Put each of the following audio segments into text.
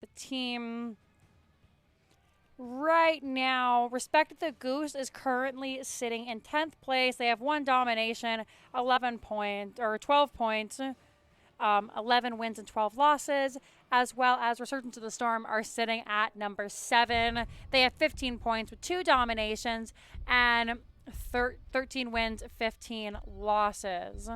the team right now. Respect the Goose is currently sitting in 10th place. They have one domination, 11 points or 12 points. 11 wins and 12 losses, as well as Resurgence of the Storm are sitting at number 7. They have 15 points with 2 dominations and 13 wins, 15 losses.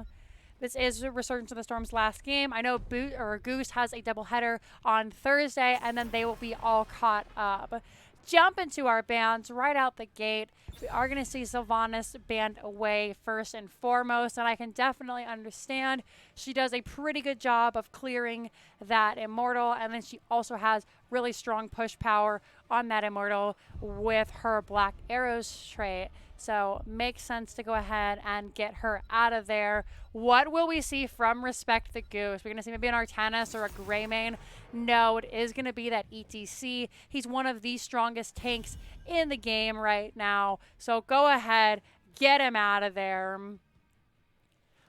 This is Resurgence of the Storm's last game. I know Goose has a doubleheader on Thursday, and then they will be all caught up. Jump into our bands right out the gate. We are going to see Sylvanas banned away first and foremost, and I can definitely understand. She does a pretty good job of clearing that Immortal, and then she also has really strong push power on that Immortal with her Black Arrows trait. So makes sense to go ahead and get her out of there. What will we see from Respect the Goose? We're going to see maybe an Artanis or a Greymane. No, it is going to be that ETC. He's one of the strongest tanks in the game right now. So go ahead, get him out of there.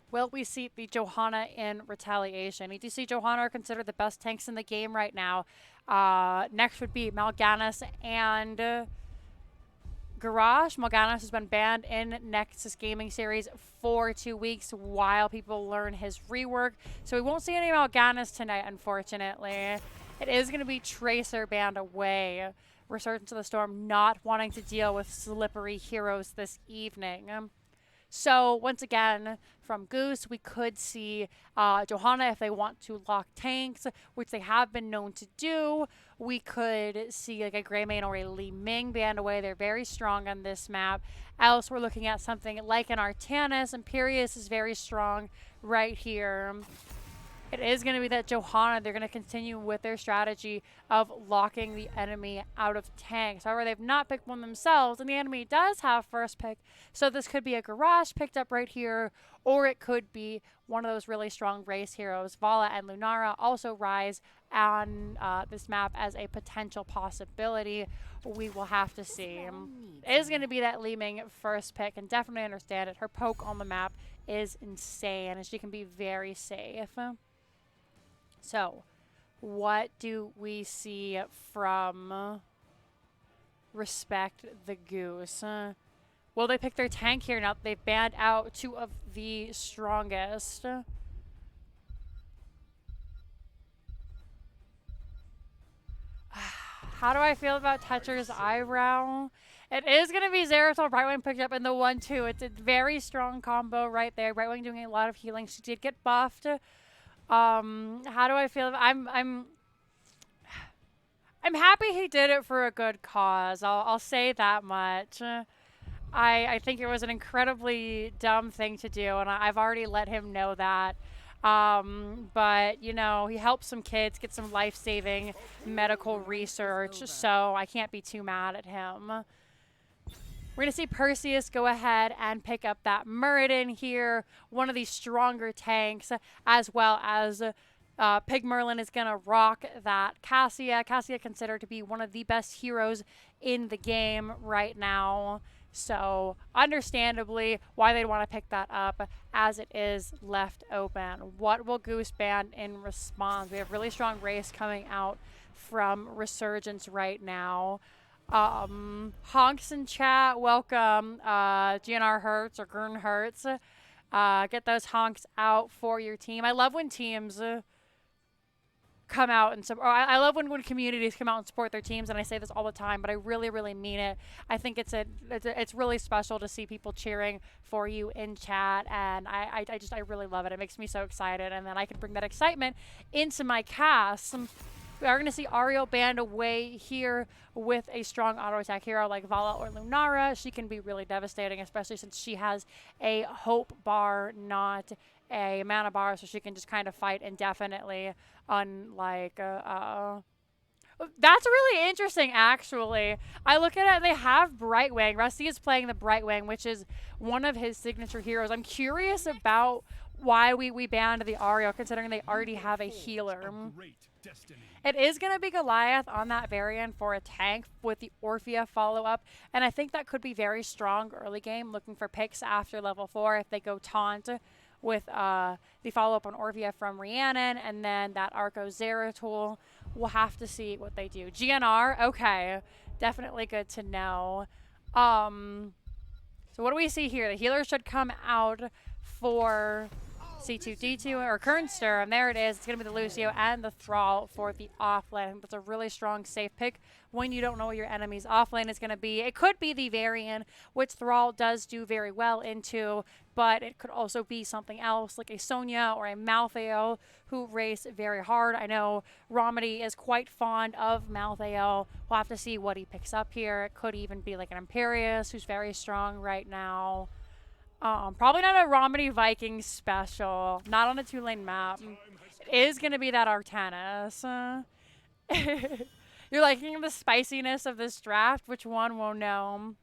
Will we see the Johanna in retaliation? ETC, Johanna are considered the best tanks in the game right now. Next would be Mal'Ganis and Garage. Mal'Ganis has been banned in Nexus Gaming Series for 2 weeks while people learn his rework. So we won't see any Mal'Ganis tonight, unfortunately. It is going to be Tracer banned away. Resurgence of the Storm not wanting to deal with slippery heroes this evening. So once again, from Goose, we could see Johanna if they want to lock tanks, which they have been known to do. We could see like a Greymane or a Li Ming band away. They're very strong on this map. Else, we're looking at something like an Artanis. Imperius is very strong right here. It is going to be that Johanna, they're going to continue with their strategy of locking the enemy out of tanks. However, they've not picked one themselves, and the enemy does have first pick. So this could be a Garage picked up right here, or it could be one of those really strong race heroes. Vala and Lunara also rise on this map as a potential possibility. We will have to see. It is going to be that Li Ming first pick, and definitely understand it. Her poke on the map is insane, and she can be very safe. So, what do we see from Respect the Goose? Will they pick their tank here now that they've banned out 2 of the strongest? How do I feel about Tetcher's eyebrow? It is going to be Zeratul Brightwing picked up in the 1-2. It's a very strong combo right there. Brightwing doing a lot of healing. She did get buffed. How do I feel? I'm happy he did it for a good cause. I'll say that much. I think it was an incredibly dumb thing to do, and I've already let him know that. But, you know, he helped some kids get some life-saving medical research, so I can't be too mad at him. We're going to see Perseus go ahead and pick up that Muradin here, one of these stronger tanks, as well as Pig Merlin is going to rock that Cassia. Cassia considered to be one of the best heroes in the game right now. So, understandably, why they'd want to pick that up as it is left open. What will Goose ban in response? We have really strong race coming out from Resurgence right now. Honks in chat, welcome. GNR Hertz or Gurn Hertz. Get those honks out for your team. I love when teams come out and I love when communities come out and support their teams, and I say this all the time, but I really, really mean it. I think it's really special to see people cheering for you in chat, and I really love it. It makes me so excited, and then I can bring that excitement into my cast. We are going to see Ariel banned away here with a strong auto attack hero like Vala or Lunara. She can be really devastating, especially since she has a hope bar, not a mana bar, so she can just kind of fight indefinitely. Unlike, that's really interesting, actually. I look at it and they have Brightwing. Rusty is playing the Brightwing, which is one of his signature heroes. I'm curious about why we banned the Ariel, considering they already have a healer. It is going to be Goliath on that variant for a tank with the Orphea follow-up, and I think that could be very strong early game, looking for picks after level 4 if they go taunt with the follow-up on Orphea from Rhiannon, and then that Arco Zeratul We'll have to see what they do. GNR, okay. Definitely good to know. So what do we see here? The healer should come out for C2D2 or Kernster, and there it is. It's going to be the Lucio and the Thrall for the offlane. I think that's a really strong safe pick when you don't know what your enemy's offlane is going to be. It could be the Varian, which Thrall does do very well into, but it could also be something else like a Sonya or a Malthael who race very hard. I know Romedy is quite fond of Malthael. We'll have to see what he picks up here. It could even be like an Imperius who's very strong right now. Probably not a Romedy Viking special. Not on a 2-lane map. It is going to be that Artanis. You're liking the spiciness of this draft? Which one won't know?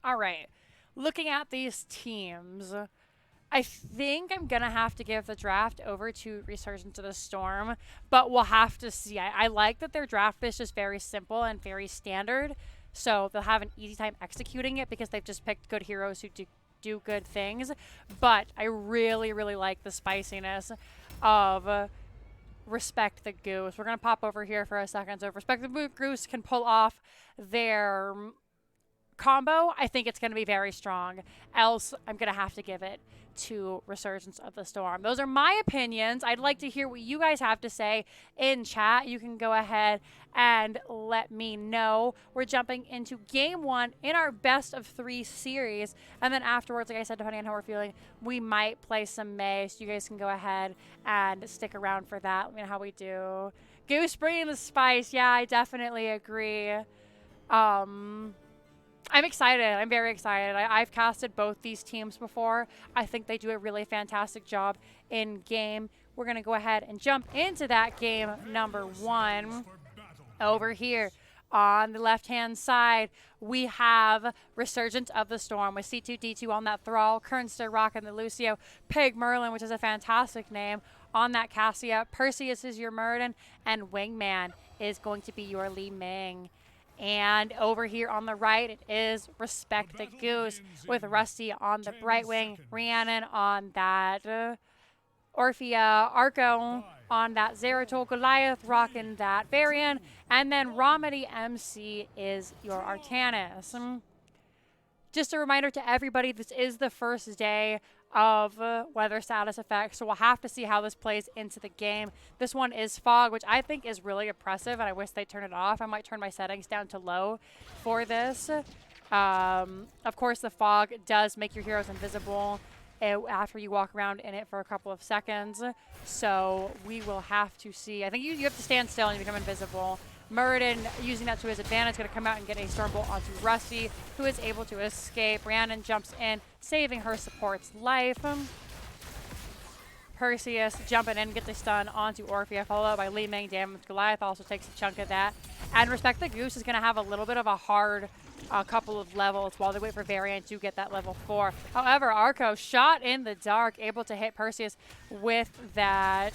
All right. Looking at these teams, I think I'm going to have to give the draft over to Resurgence of the Storm, but we'll have to see. I like that their draft is just very simple and very standard, so they'll have an easy time executing it because they've just picked good heroes who do good things. But I really, really like the spiciness of Respect the Goose. We're going to pop over here for a second. So if Respect the Goose can pull off their combo, I think it's going to be very strong. Else, I'm going to have to give it to Resurgence of the Storm. Those are my opinions. I'd like to hear what you guys have to say in chat. You can go ahead and let me know. We're jumping into game 1 in our best of 3 series. And then afterwards, like I said, depending on how we're feeling, we might play some May. So you guys can go ahead and stick around for that. Let me know how we do. Goose bringing the spice. Yeah, I definitely agree. I'm excited. I'm very excited. I've casted both these teams before. I think they do a really fantastic job in game. We're going to go ahead and jump into that game number 1. Over here on the left-hand side, we have Resurgence of the Storm with C2D2 on that Thrall, Kernster rocking the Lucio, Pig Merlin, which is a fantastic name, on that Cassia, Perseus is your Murden, and Wingman is going to be your Li Ming. And over here on the right, it is Respect the Goose with Rusty on the Brightwing, Rhiannon on that Orphea, Arco on that Zeratul, Goliath rocking that Varian, and then Romedy MC is your Artanis. Just a reminder to everybody, this is the first day of weather status effects, so we'll have to see how this plays into the game. This one is fog, which I think is really oppressive, and I wish they'd turn it off. I might turn my settings down to low for this. Of course, the fog does make your heroes invisible after you walk around in it for a couple of seconds, so we will have to see. I think you have to stand still and you become invisible. Muradin, using that to his advantage, going to come out and get a Stormbolt onto Rusty, who is able to escape. Rhiannon jumps in, saving her support's life. Perseus jumping in, gets a stun onto Orphea, followed by Li Ming damage. Goliath also takes a chunk of that. And Respect the Goose is going to have a little bit of a hard couple of levels while they wait for Variant to get that level 4. However, Arco shot in the dark, able to hit Perseus with that...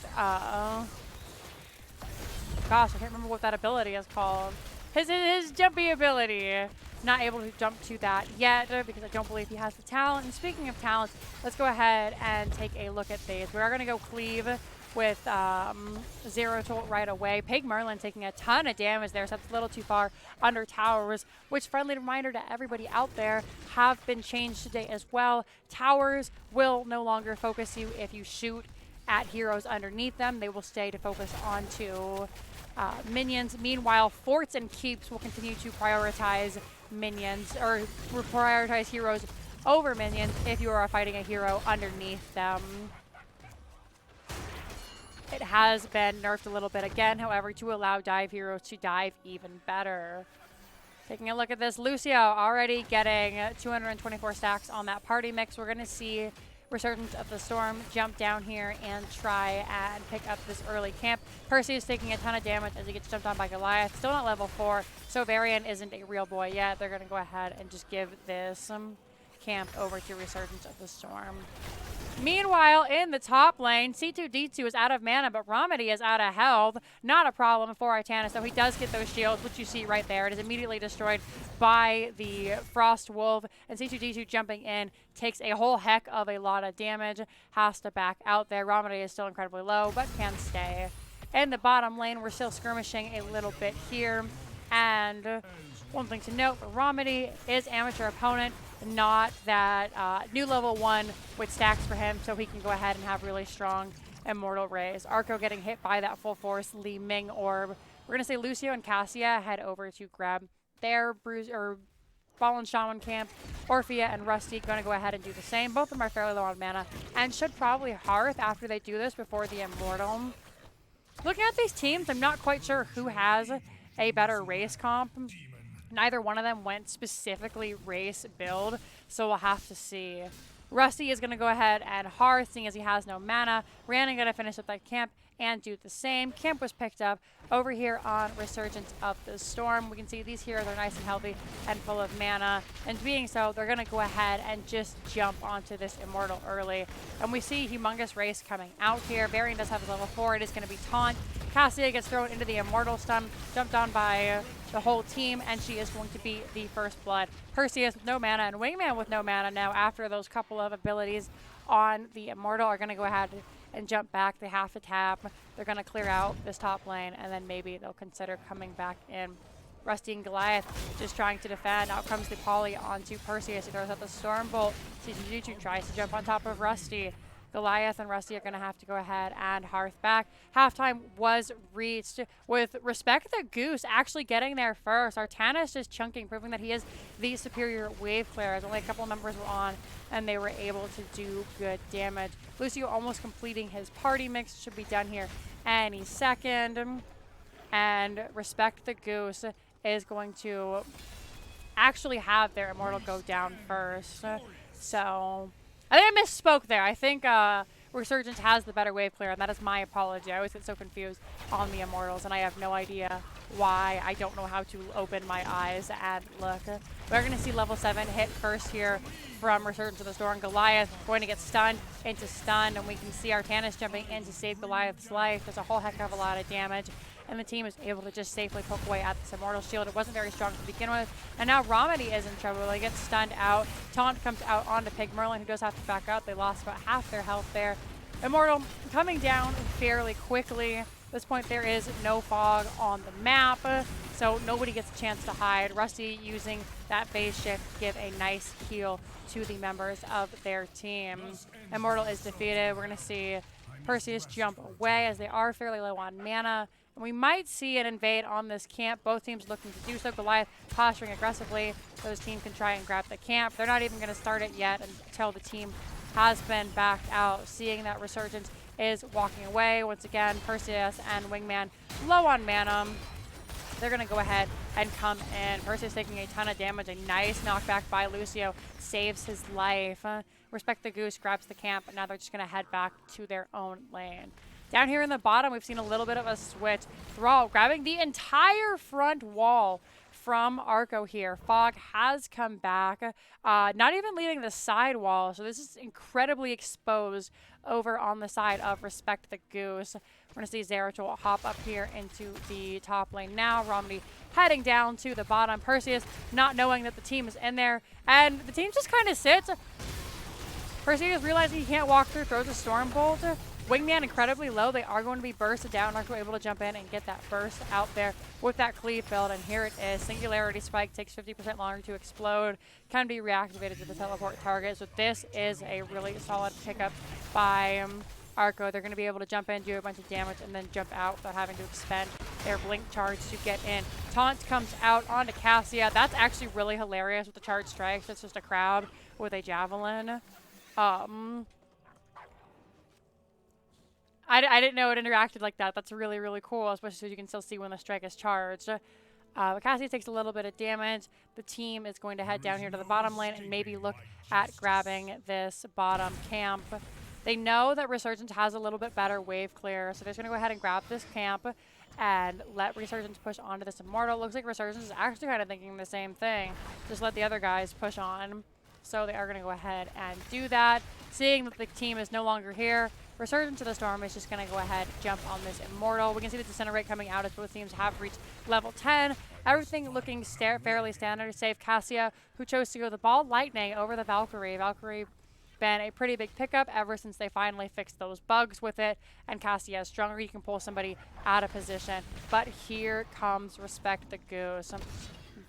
Gosh, I can't remember what that ability is called. His jumpy ability. Not able to jump to that yet because I don't believe he has the talent. And speaking of talent, let's go ahead and take a look at these. We are going to go Cleave with Zeratul right away. Pig Merlin taking a ton of damage there, so that's a little too far under towers, which, friendly reminder to everybody out there, have been changed today as well. Towers will no longer focus you if you shoot at heroes underneath them. They will stay to focus onto minions. Meanwhile, forts and keeps will continue to prioritize minions, or prioritize heroes over minions if you are fighting a hero underneath them. It has been nerfed a little bit again, however, to allow dive heroes to dive even better. Taking a look at this, Lucio already getting 224 stacks on that party mix. We're going to see Resurgence of the Storm jump down here and try and pick up this early camp. Percy is taking a ton of damage as he gets jumped on by Goliath. Still not level 4, so Varian isn't a real boy yet. They're going to go ahead and just give this camp over to Resurgence of the Storm. Meanwhile, in the top lane, C2D2 is out of mana, but Romedy is out of health. Not a problem for Artanis, so he does get those shields, which you see right there. It is immediately destroyed by the Frost Wolf, and C2D2 jumping in takes a whole heck of a lot of damage, has to back out there. Romedy is still incredibly low, but can stay. in the bottom lane. We're still skirmishing a little bit here. And one thing to note for Romedy is amateur opponent, not that new level 1 with stacks for him, so he can go ahead and have really strong Immortal Rays. Arco getting hit by that full force Li Ming orb. We're going to say Lucio and Cassia head over to grab their Fallen Shaman camp. Orphea and Rusty going to go ahead and do the same. Both of them are fairly low on mana and should probably Hearth after they do this before the Immortal. Looking at these teams, I'm not quite sure who has a better race comp. Neither one of them went specifically race build, so we'll have to see. Rusty is going to go ahead and Hearth, seeing as he has no mana. Random going to finish up that camp and do the same. Camp was picked up over here on Resurgence of the Storm. We can see these heroes are nice and healthy and full of mana. And being so, they're going to go ahead and just jump onto this Immortal early. And we see Humongous Race coming out here. Varian does have his level 4. It is going to be Taunt. Cassia gets thrown into the Immortal stun, jumped on by the whole team, and she is going to be the first blood. Perseus with no mana and Wingman with no mana now after those couple of abilities on the Immortal are going to go ahead and jump back. They have to tap. They're going to clear out this top lane, and then maybe they'll consider coming back in. Rusty and Goliath just trying to defend. Out comes the poly onto Perseus. He throws out the Storm Bolt. CG2 tries to jump on top of Rusty. Goliath and Rusty are going to have to go ahead and Hearth back. Halftime was reached with respect to Goose actually getting there first. Artana is just chunking, proving that he is the superior wave clear. Only a couple of members were on, and they were able to do good damage. Lucio almost completing his party mix. Should be done here any second. And respect the Goose is going to actually have their Immortal go down first. So I think I misspoke there. I think Resurgence has the better wave clear, and that is my apology. I always get so confused on the Immortals, and I have no idea why. I don't know how to open my eyes and look. We're going to see level 7 hit first here from Resurgence of the Storm. Goliath going to get stunned into stun, and we can see Artanis jumping in to save Goliath's life. There's a whole heck of a lot of damage, and the team is able to just safely poke away at this Immortal shield. It wasn't very strong to begin with, and now Romedy is in trouble. He gets stunned out. Taunt comes out onto Pig Merlin, who does have to back out. They lost about half their health there. Immortal coming down fairly quickly. At this point, there is no fog on the map, so nobody gets a chance to hide. Rusty using that phase shift to give a nice heal to the members of their team. Immortal is defeated. We're going to see Perseus jump away as they are fairly low on mana. And we might see an invade on this camp. Both teams looking to do so. Goliath posturing aggressively so his team can try and grab the camp. They're not even going to start it yet until the team has been backed out. Seeing that Resurgence is walking away. Once again, Perseus and Wingman low on mana. They're going to go ahead and come in. Perseus taking a ton of damage. A nice knockback by Lucio saves his life. Respect the Goose grabs the camp, and now they're just going to head back to their own lane. Down here in the bottom, we've seen a little bit of a switch. Thrall grabbing the entire front wall from Arco here. Fog has come back, not even leaving the side wall, so this is incredibly exposed over on the side of Respect the Goose. We're going to see Zeratul hop up here into the top lane now. Romedy heading down to the bottom. Perseus not knowing that the team is in there, and the team just kind of sits. Perseus realizing he can't walk through, throws a Storm Bolt. Wingman incredibly low. They are going to be bursted down. Arco able to jump in and get that burst out there with that cleave build, and here it is. Singularity Spike takes 50% longer to explode. Can be reactivated to the teleport target. So this is a really solid pickup by Arco. They're going to be able to jump in, do a bunch of damage, and then jump out without having to expend their blink charge to get in. Taunt comes out onto Cassia. That's actually really hilarious with the charge strikes. It's just a crowd with a javelin. I didn't know it interacted like that. That's really, really cool, especially so you can still see when the strike is charged. Cassia takes a little bit of damage. The team is going to head down here to the bottom lane and maybe look at grabbing this bottom camp. They know that Resurgence has a little bit better wave clear, so they're just going to go ahead and grab this camp and let Resurgence push onto this Immortal. Looks like Resurgence is actually kind of thinking the same thing. Just let the other guys push on. So they are going to go ahead and do that. Seeing that the team is no longer here, Resurgence of the Storm is just going to go ahead and jump on this Immortal. We can see the Disintegrate coming out as both teams have reached level 10. Everything looking fairly standard, save Cassia, who chose to go the Ball Lightning over the Valkyrie. Valkyrie been a pretty big pickup ever since they finally fixed those bugs with it, and Cassia is stronger. You can pull somebody out of position. But here comes Respect the Goose.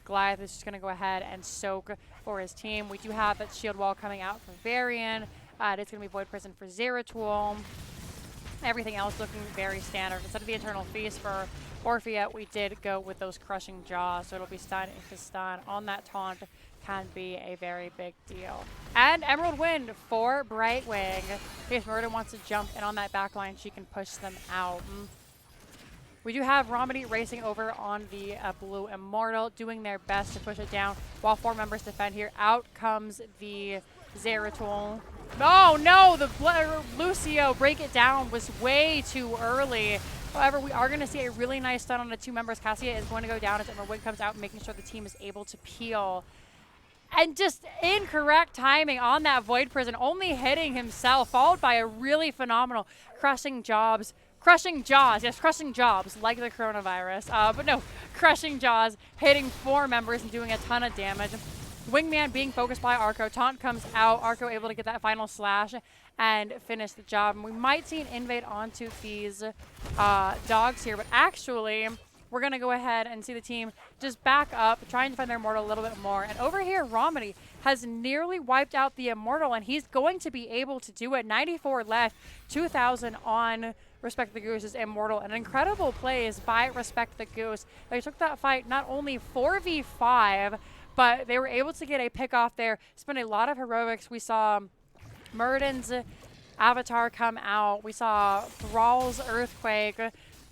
Goliath is just going to go ahead and soak for his team. We do have that shield wall coming out for Varian. It's going to be Void Prison for Zeratul. Everything else looking very standard. Instead of the Eternal Feast for Orphea, we did go with those Crushing Jaws, so it'll be stun into stun on that taunt. Can be a very big deal. And Emerald Wind for Brightwing. In case Murder wants to jump in on that backline, she can push them out. We do have Romedy racing over on the Blue Immortal, doing their best to push it down while 4 members defend here. Out comes the Zeratul. Oh no, the Lucio break it down was way too early. However, we are going to see a really nice stun on the 2 members. Cassia is going to go down as Emerald Wind comes out, making sure the team is able to peel. And just incorrect timing on that Void Prison, only hitting himself, followed by a really phenomenal Crushing Jaws, yes, Crushing Jaws, like the coronavirus. But no, Crushing Jaws, hitting 4 members and doing a ton of damage. Wingman being focused by Arco. Taunt comes out. Arco able to get that final slash and finish the job. And we might see an invade onto these dogs here, but actually, we're going to go ahead and see the team just back up, trying to find their Immortal a little bit more. And over here, Romedy has nearly wiped out the Immortal, and he's going to be able to do it. 94 left, 2,000 on Respect the Goose's Immortal. An incredible plays by Respect the Goose. They took that fight not only 4v5, but they were able to get a pick off there. Spent a lot of heroics. We saw Murden's Avatar come out. We saw Thrall's Earthquake,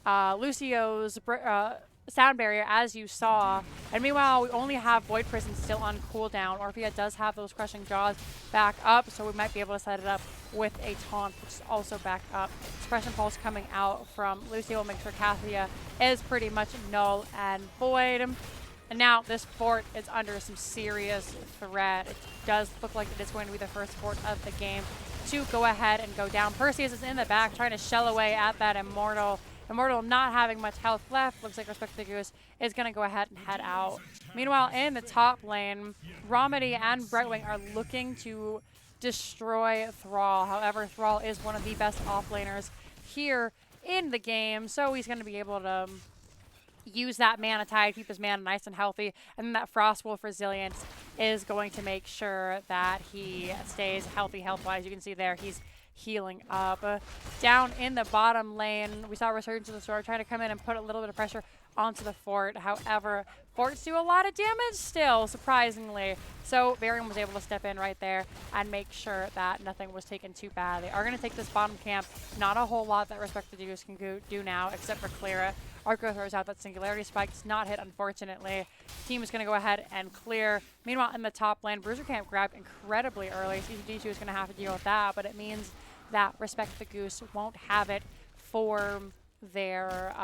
Lucio's Sound Barrier, as you saw. And meanwhile, we only have Void Prison still on cooldown. Orphea does have those Crushing Jaws back up, so we might be able to set it up with a taunt, which is also back up. Suppression Pulse coming out from Lucio will make sure Cassia is pretty much null and void. And now this fort is under some serious threat. It does look like it is going to be the first fort of the game to go ahead and go down. Perseus is in the back trying to shell away at that Immortal. Immortal not having much health left. Looks like Respect the Goose is going to go ahead and head out. Meanwhile, in the top lane, Romedy and Brightwing are looking to destroy Thrall. However, Thrall is one of the best offlaners here in the game, so he's going to be able to use that Mana Tide, keep his mana nice and healthy, and then that Frostwolf Resilience is going to make sure that he stays healthy health-wise. You can see there he's healing up. Down in the bottom lane, we saw Resurgence of the Sword trying to come in and put a little bit of pressure onto the fort. However, forts do a lot of damage still, surprisingly. So Varian was able to step in right there and make sure that nothing was taken too bad. They are going to take this bottom camp. Not a whole lot that Respect the Goose can do now, except for clear it. Arco throws out that Singularity Spike. Does not hit, unfortunately. Team is going to go ahead and clear. Meanwhile, in the top lane, Bruiser Camp grabbed incredibly early. CCG2 is going to have to deal with that, but it means that Respect the Goose won't have it for their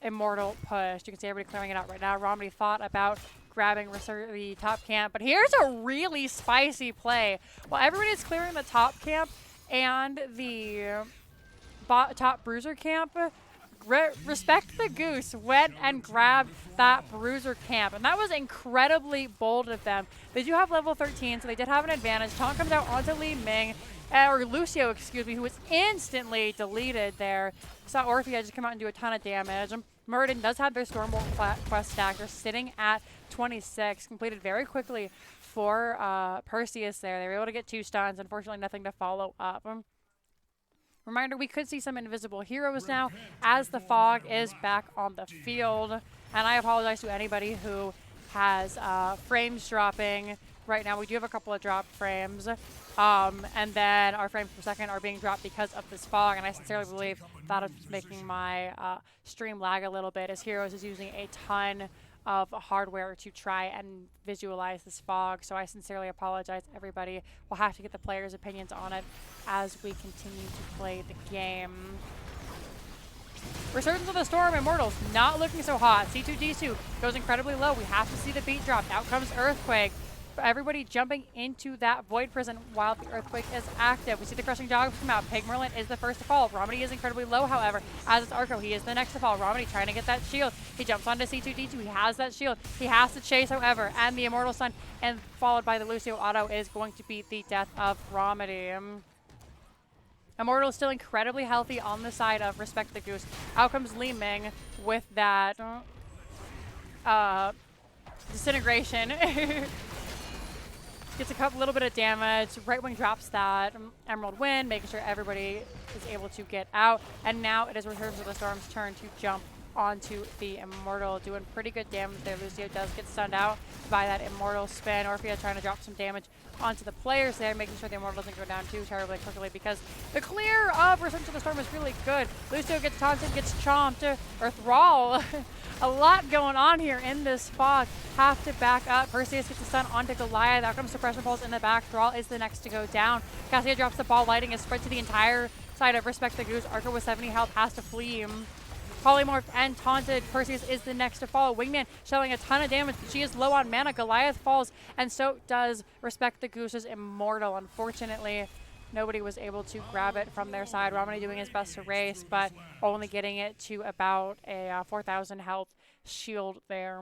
Immortal push. You can see everybody clearing it out right now. Romedy thought about grabbing the top camp, but here's a really spicy play. While everybody's clearing the top camp and the top Bruiser camp, Respect the Goose went and grabbed that Bruiser camp, and that was incredibly bold of them. They do have level 13, so they did have an advantage. Taunt comes out onto Li Ming, or Lucio, excuse me, who was instantly deleted there. Saw Orphea just come out and do a ton of damage. Murden does have their Stormbolt quest stack. They're sitting at 26, completed very quickly for Perseus there. They were able to get 2 stuns. Unfortunately, nothing to follow up. Reminder, we could see some invisible heroes now as the fog is back on the field. And I apologize to anybody who has frames dropping right now. We do have a couple of dropped frames. And then our frames per second are being dropped because of this fog. And I sincerely believe that is making my stream lag a little bit, as Heroes is using a ton of hardware to try and visualize this fog. So I sincerely apologize, everybody. We'll have to get the players' opinions on it as we continue to play the game. Resurgence of the Storm Immortals not looking so hot. C2D2 goes incredibly low. We have to see the beat drop. Out comes Earthquake. everybody jumping into that Void Prison while the Earthquake is active. We see the Crushing Dogs come out. Pig Merlin is the first to fall. Romany is incredibly low, however, as is Arco. He is the next to fall. Romany trying to get that shield. He jumps onto C2D2. He has that shield. He has to chase, however, and the Immortal Sun, and followed by the Lucio Auto, is going to be the death of Romany. Immortal is still incredibly healthy on the side of Respect the Goose. Out comes Li Ming with that disintegration. Gets a little bit of damage. Right Wing drops that Emerald Wind, making sure everybody is able to get out. And now it is Resurgence of the Storm's turn to jump onto the Immortal, doing pretty good damage there. Lucio does get stunned out by that Immortal spin. Orphea trying to drop some damage onto the players there, making sure the Immortal doesn't go down too terribly quickly, because the clear of Resurgence of the Storm is really good. Lucio gets taunted, gets chomped, or Thrall. A lot going on here in this fog. Have to back up. Perseus gets the stun onto Goliath. Out comes Suppression Pulse in the back. Thrall is the next to go down. Cassia drops the ball. Lighting is spread to the entire side of Respect the Goose. Arco with 70 health has to flee. Polymorphed and taunted. Perseus is the next to fall. Wingman showing a ton of damage, but she is low on mana. Goliath falls, and so does Respect the Goose's Immortal. Unfortunately, nobody was able to grab it from their side. Romany doing his best to race, but only getting it to about a 4,000 health shield there.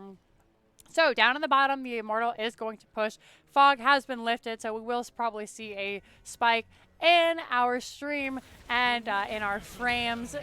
So down in the bottom, the Immortal is going to push. Fog has been lifted, so we will probably see a spike in our stream and in our frames.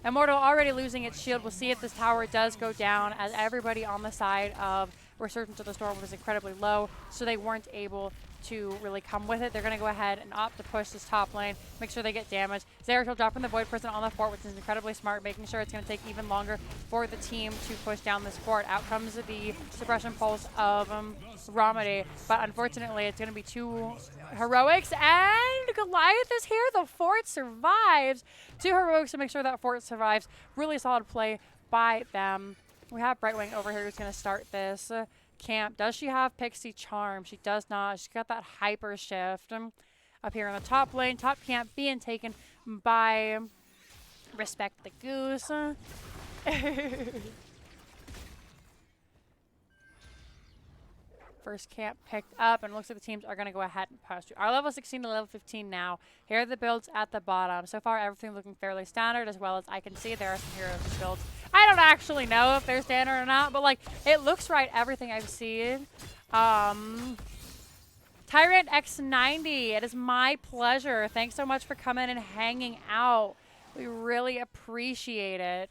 Immortal already losing its shield. We'll see if this tower does go down, as everybody on the side of Resurgence of the Storm was incredibly low, so they weren't able to really come with it. They're going to go ahead and opt to push this top lane, make sure they get damage. Zeratul dropping the Void Prison on the fort, which is incredibly smart, making sure it's going to take even longer for the team to push down this fort. Out comes the Suppression Pulse of Romany, but unfortunately it's going to be too heroics, and Goliath is here. The fort survives. 2 heroics to make sure that fort survives. Really solid play by them. We have Brightwing over here who's going to start this camp. Does she have Pixie Charm? She does not. She's got that Hyper Shift up here in the top lane. Top camp being taken by Respect the Goose. First camp picked up, and looks like the teams are going to go ahead and push. We are level 16 to level 15 now. Here are the builds at the bottom. So far, everything looking fairly standard, as well as I can see. There are some heroes builds. I don't actually know if they're standard or not, but like, it looks right, everything I've seen. Tyrant X90, it is my pleasure. Thanks so much for coming and hanging out. We really appreciate it.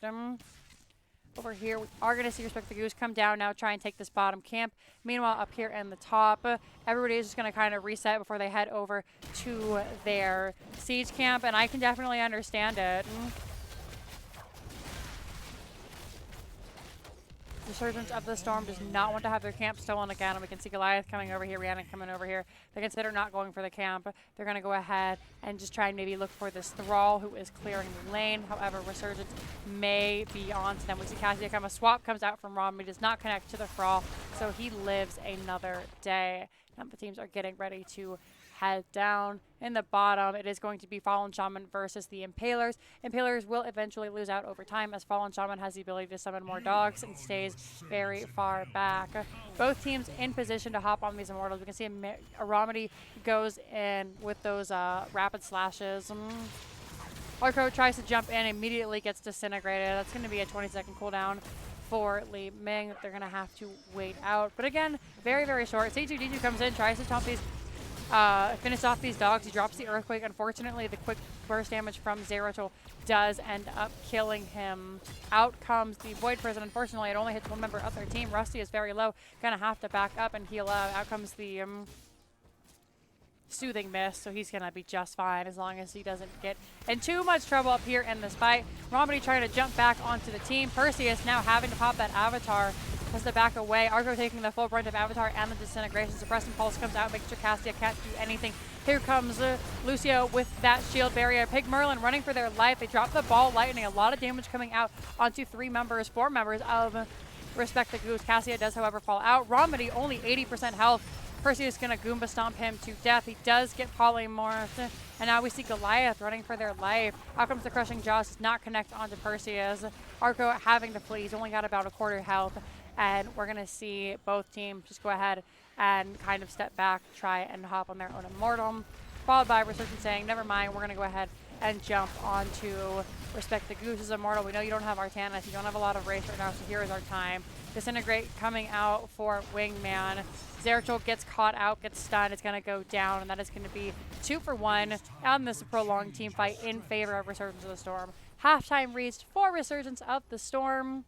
Over here, we are going to see Respect the Goose come down now, try and take this bottom camp. Meanwhile, up here in the top, everybody is just going to kind of reset before they head over to their siege camp, and I can definitely understand it. Resurgence of the Storm does not want to have their camp stolen again, and we can see Goliath coming over here, Rhiannon coming over here. They consider not going for the camp. They're going to go ahead and just try and maybe look for this Thrall who is clearing the lane. However, Resurgence may be on to them. We see Cassia come. A swap comes out from Rom. He does not connect to the Thrall, so he lives another day. Now the teams are getting ready to head down. In the bottom, it is going to be Fallen Shaman versus the Impalers. Impalers will eventually lose out over time, as Fallen Shaman has the ability to summon more dogs and stays very far back. Both teams in position to hop on these Immortals. We can see Romany goes in with those rapid slashes. Arco tries to jump in, immediately gets disintegrated. That's going to be a 20-second cooldown for Li Ming. They're going to have to wait out. But again, very, very short. C2D2 comes in, tries to taunt these finish off these dogs. He drops the Earthquake. Unfortunately, the quick burst damage from Zeratul does end up killing him. Out comes the Void Prison. Unfortunately, it only hits one member of their team. Rusty is very low. Gonna have to back up and heal out. Out comes the Soothing Mist, so he's gonna be just fine as long as he doesn't get in too much trouble up here in this fight. Romany trying to jump back onto the team. Perseus now having to pop that Avatar, has to back away. Argo taking the full brunt of Avatar and the disintegration. Suppressing Pulse comes out, makes sure Cassia can't do anything. Here comes Lucio with that shield barrier. Pig Merlin running for their life. They drop the ball lightning. A lot of damage coming out onto 4 members of Respect the Goose. Cassia does, however, fall out. Romany only 80% health. Perseus is going to Goomba Stomp him to death. He does get polymorphed. And now we see Goliath running for their life. Out comes the Crushing Jaws. Does not connect onto Perseus. Arco having to flee. He's only got about a quarter health. and we're going to see both teams just go ahead and kind of step back, try and hop on their own Immortal, followed by Resurgence saying, never mind, we're going to go ahead and jump onto Respect the Goose's Immortal. We know you don't have Artanis, you don't have a lot of race right now, so here is our time. Disintegrate coming out for Wingman. Zeratul gets caught out, gets stunned, it's going to go down, and that is going to be 2 for 1 on this prolonged team fight in favor of Resurgence of the Storm. Halftime reached for Resurgence of the Storm.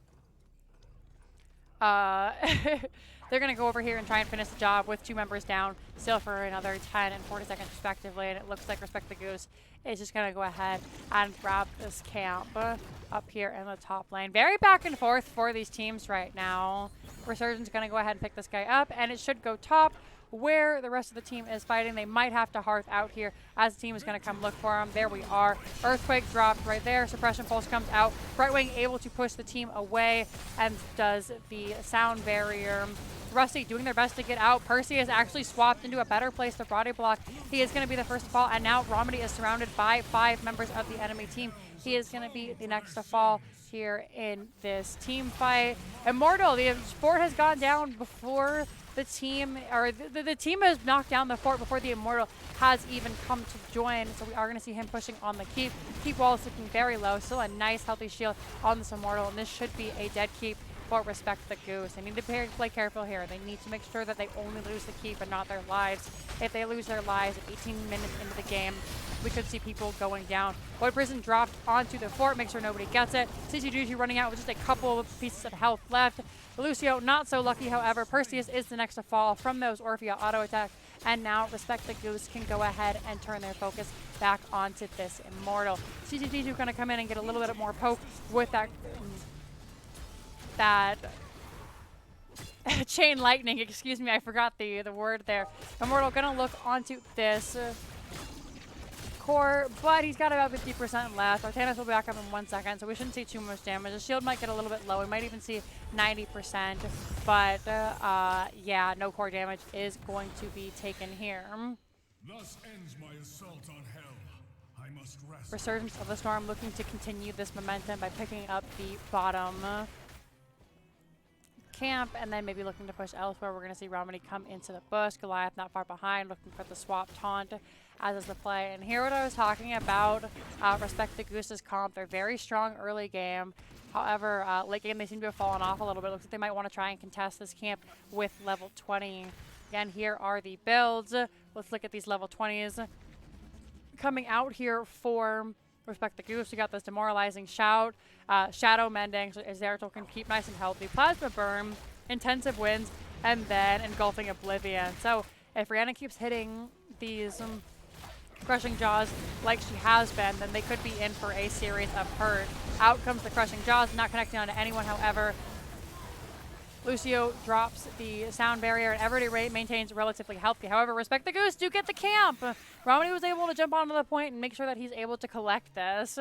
They're going to go over here and try and finish the job with 2 members down, still for another 10 and 40 seconds respectively, and it looks like Respect the Goose is just going to go ahead and grab this camp up here in the top lane. Very back and forth for these teams right now. Resurgence going to go ahead and pick this guy up, and it should go top where the rest of the team is fighting. They might have to Hearth out here as the team is going to come look for him. There we are. Earthquake dropped right there. Suppression Pulse comes out. Brightwing able to push the team away and does the sound barrier. Rusty doing their best to get out. Percy is actually swapped into a better place to body block. He is going to be the first to fall, and now Romedy is surrounded by 5 members of the enemy team. He is going to be the next to fall here in this team fight. Immortal, the fort has gone down before the team, or the team has knocked down the fort before the Immortal has even come to join. So we are going to see him pushing on the keep. Keep wall is looking very low. Still a nice healthy shield on this Immortal, and this should be a dead keep for Respect the Goose. They need to play careful here. They need to make sure that they only lose the keep and not their lives. If they lose their lives at 18 minutes into the game, we could see people going down. Void Prison dropped onto the fort, make sure nobody gets it. CCGG running out with just a couple of pieces of health left. Lucio not so lucky, however. Perseus is the next to fall from those Orphea auto attacks, and now Respect the Goose can go ahead and turn their focus back onto this Immortal. CCGG is going to come in and get a little bit more poke with that chain lightning, excuse me, I forgot the word there. Immortal gonna look onto this core, but he's got about 50% left. Artanis will be back up in 1 second, so we shouldn't see too much damage. The shield might get a little bit low. We might even see 90%, but yeah, no core damage is going to be taken here. Thus ends my assault on hell. I must rest. Resurgence of the Storm looking to continue this momentum by picking up the bottom camp, and then maybe looking to push elsewhere. We're going to see Romedy come into the bush. Goliath not far behind, looking for the swap taunt, as is the play. And here what I was talking about, Respect the Goose's comp. They're very strong early game. However, late game they seem to have fallen off a little bit. Looks like they might want to try and contest this camp with level 20. Again, here are the builds. Let's look at these level 20s. Coming out here for Respect the Goose, we got this Demoralizing Shout, Shadow Mending, so Zeratul can keep nice and healthy, Plasma Burn, Intensive Winds, and then Engulfing Oblivion. So if Rihanna keeps hitting these Crushing Jaws like she has been, then they could be in for a series of hurt. Out comes the Crushing Jaws, not connecting onto anyone, however. Lucio drops the sound barrier, and everybody maintains relatively healthy. However, Respect the Goose do get the camp. Romedy was able to jump onto the point and make sure that he's able to collect this.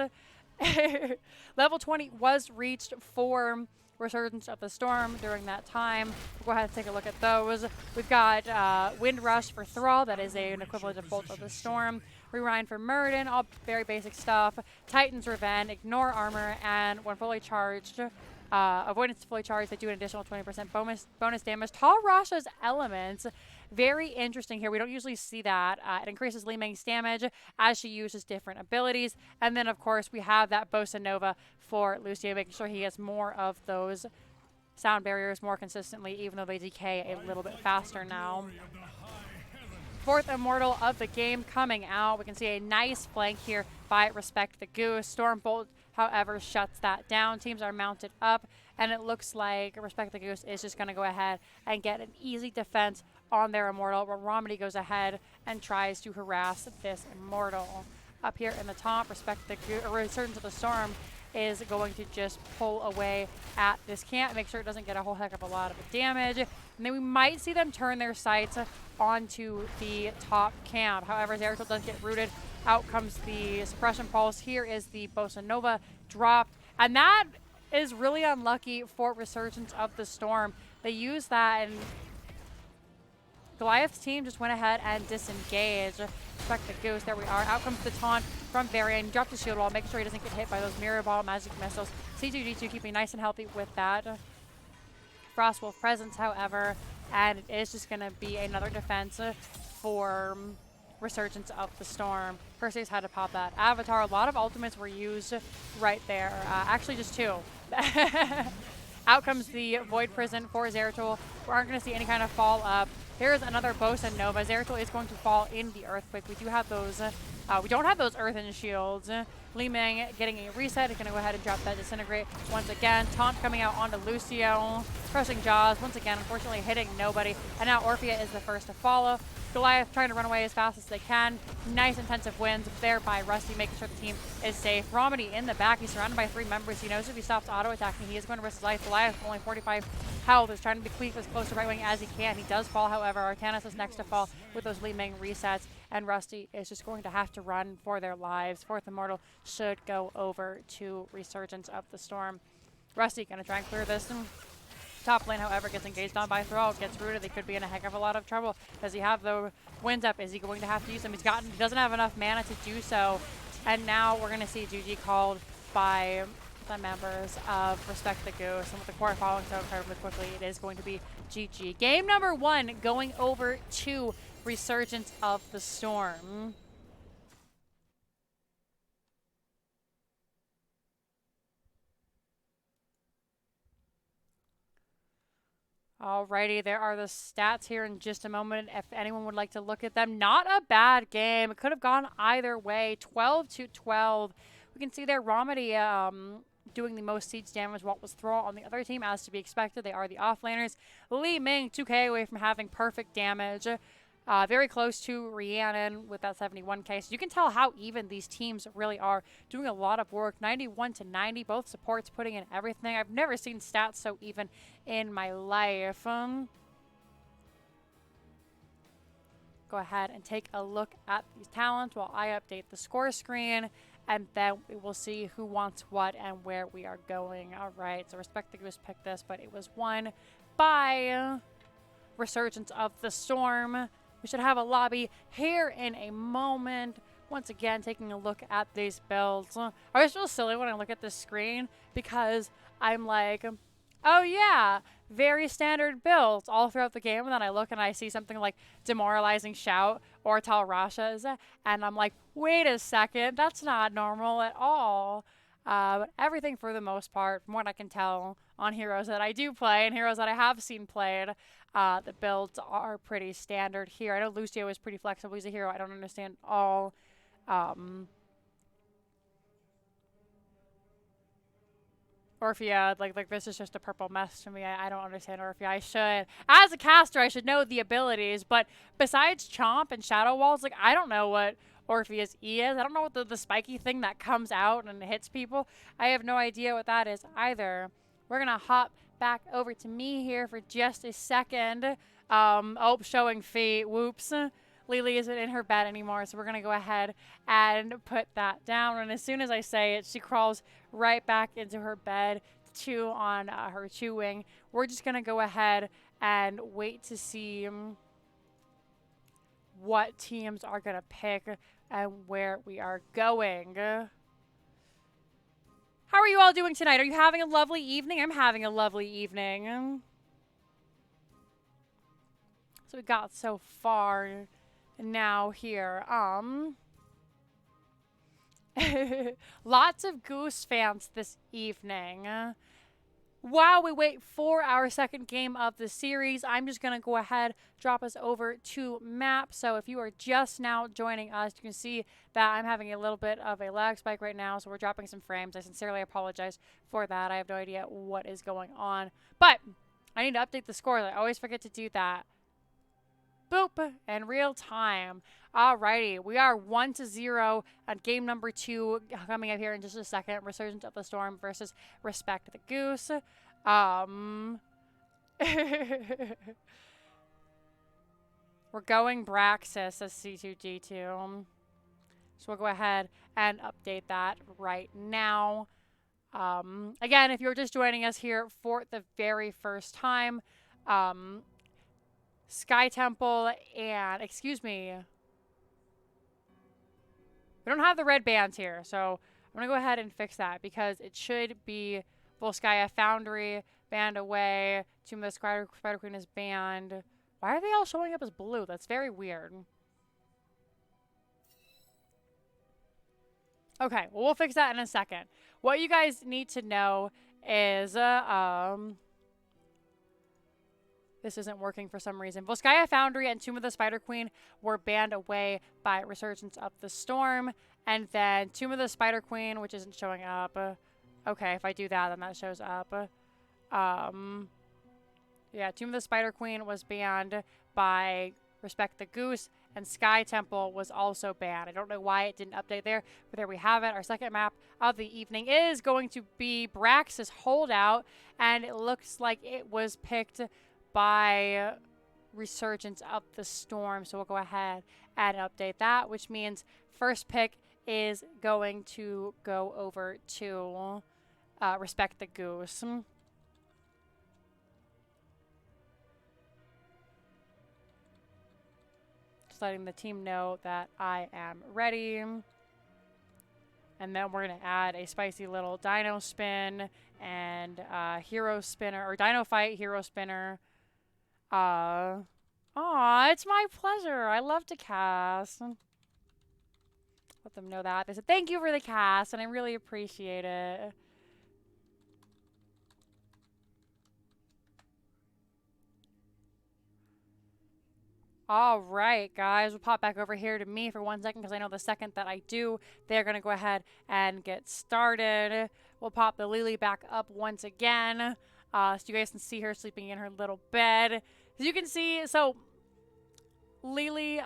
Level 20 was reached for Resurgence of the Storm during that time. We'll go ahead and take a look at those. We've got Wind Rush for Thrall, that is an equivalent of Bolt of the Storm. Rewind for Muradin, all very basic stuff. Titan's Revenge, Ignore Armor, and when fully charged, Avoidance to fully charged, they do an additional 20% bonus damage. Tall Rasha's Elements, very interesting here. We don't usually see that. It increases Li Ming's damage as she uses different abilities. And then, of course, we have that Bossa Nova for Lucio, making sure he has more of those sound barriers more consistently, even though they decay a little bit faster now. Fourth Immortal of the game coming out. We can see a nice flank here by Respect the Goose. Stormbolt, however, shuts that down. Teams are mounted up, and it looks like Respect the Goose is just going to go ahead and get an easy defense on their Immortal, where Romedy goes ahead and tries to harass this Immortal. Up here in the top, Resurgence of the Storm is going to just pull away at this camp, make sure it doesn't get a whole heck of a lot of damage. And then we might see them turn their sights onto the top camp. However, Zeratul does get rooted. Out comes the Suppression Pulse. Here is the Bossa Nova dropped. And that is really unlucky for Resurgence of the Storm. They used that, and Goliath's team just went ahead and disengaged. Respect the Goose, there we are. Out comes the taunt from Varian. Drop the shield wall, make sure he doesn't get hit by those Mirror Ball magic missiles. C2G2 keeping nice and healthy with that. Frostwolf presence, however, and it is just going to be another defense for Resurgence of the Storm. Perseus had to pop that Avatar. A lot of ultimates were used right there. Actually, just 2. Out comes the Void Prison for Zeratul. We aren't going to see any kind of fall up. Here's another Bosa Nova. Zeratul is going to fall in the Earthquake. We do have those. We don't have those Earthen Shields. Li Ming getting a reset. Is going to go ahead and drop that Disintegrate once again. Taunt coming out onto Lucio. Crushing Jaws once again, unfortunately hitting nobody. And now Orphea is the first to follow. Goliath trying to run away as fast as they can. Nice intensive wins there by Rusty, making sure the team is safe. Romedy in the back. He's surrounded by 3 members. He knows if he stops auto-attacking, he is going to risk his life. Goliath, only 45 health, is trying to bequeath as close to right wing as he can. He does fall, however. Artanis is next to fall with those Li Ming resets. And Rusty is just going to have to run for their lives. Fourth Immortal should go over to Resurgence of the Storm. Rusty going to try and clear this. Top lane, however, gets engaged on by Thrall, gets rooted. They could be in a heck of a lot of trouble. Does he have the winds up? Is he going to have to use them? He doesn't have enough mana to do so. And now we're going to see GG called by the members of Respect the Goose. And with the court following so incredibly quickly, it is going to be GG. Game number 1 going over to Resurgence of the Storm. Alrighty, there are the stats here in just a moment. If anyone would like to look at them, not a bad game. It could have gone either way. 12-12. We can see there Romedy doing the most siege damage. What was Thrall on the other team, as to be expected. They are the offlaners. Li Ming 2k away from having perfect damage. Very close to Rhiannon with that 71k. So you can tell how even these teams really are, doing a lot of work. 91-90, both supports putting in everything. I've never seen stats so even in my life. Go ahead and take a look at these talents while I update the score screen, and then we will see who wants what and where we are going. All right, so Respect the Goose picked this, but it was won by Resurgence of the Storm. We should have a lobby here in a moment. Once again, taking a look at these builds. I always feel silly when I look at this screen because I'm like, oh yeah, very standard builds all throughout the game. And then I look and I see something like Demoralizing Shout or Tal Rasha's. And I'm like, wait a second, that's not normal at all. But everything for the most part, from what I can tell on heroes that I do play and heroes that I have seen played, the builds are pretty standard here. I know Lucio is pretty flexible. He's a hero I don't understand all. Orphea, like this is just a purple mess to me. I don't understand Orphea. I should, as a caster, I should know the abilities. But besides Chomp and Shadow Walls, like I don't know what Orphea's E is. I don't know what the spiky thing that comes out and hits people. I have no idea what that is either. We're going to hop back over to me here for just a second. Oh, showing feet. Whoops. Lily isn't in her bed anymore, so we're going to go ahead and put that down. And as soon as I say it, she crawls right back into her bed to chew on her chewing. We're just going to go ahead and wait to see what teams are going to pick and where we are going. How are you all doing tonight? Are you having a lovely evening? I'm having a lovely evening. So we got so far now here. Lots of Goose fans this evening. While we wait for our second game of the series, I'm just going to go ahead, drop us over to map. So if you are just now joining us, you can see that I'm having a little bit of a lag spike right now. So we're dropping some frames. I sincerely apologize for that. I have no idea what is going on. But I need to update the scores. I always forget to do that. Boop, in real time. Alrighty, we are 1-0 on game number 2 coming up here in just a second. Resurgence of the Storm versus Respect the Goose. We're going Braxis as C2G2. So we'll go ahead and update that right now. Again, if you're just joining us here for the very first time, Sky Temple and, excuse me, we don't have the red bands here, so I'm going to go ahead and fix that because it should be Volskaya Foundry banned away. Tomb of the Spider Queen is banned. Why are they all showing up as blue? That's very weird. Okay, well, we'll fix that in a second. What you guys need to know is, this isn't working for some reason. Volskaya Foundry and Tomb of the Spider Queen were banned away by Resurgence of the Storm. And then Tomb of the Spider Queen, which isn't showing up. Okay, if I do that, then that shows up. Yeah, Tomb of the Spider Queen was banned by Respect the Goose, and Sky Temple was also banned. I don't know why it didn't update there, but there we have it. Our second map of the evening is going to be Brax's Holdout, and it looks like it was picked by Resurgence of the Storm. So we'll go ahead and update that, which means first pick is going to go over to Respect the Goose. Just letting the team know that I am ready. And then we're going to add a spicy little Dino Spin and Hero Spinner, or Dino Fight, Hero Spinner. Aw, it's my pleasure. I love to cast. Let them know that. They said, thank you for the cast, and I really appreciate it. All right, guys. We'll pop back over here to me for 1 second because I know the second that I do, they're going to go ahead and get started. We'll pop the Lily back up once again so you guys can see her sleeping in her little bed. As you can see, so Lily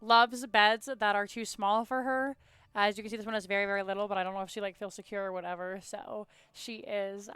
loves beds that are too small for her. As you can see, this one is very, very little, but I don't know if she, like, feels secure or whatever. So she is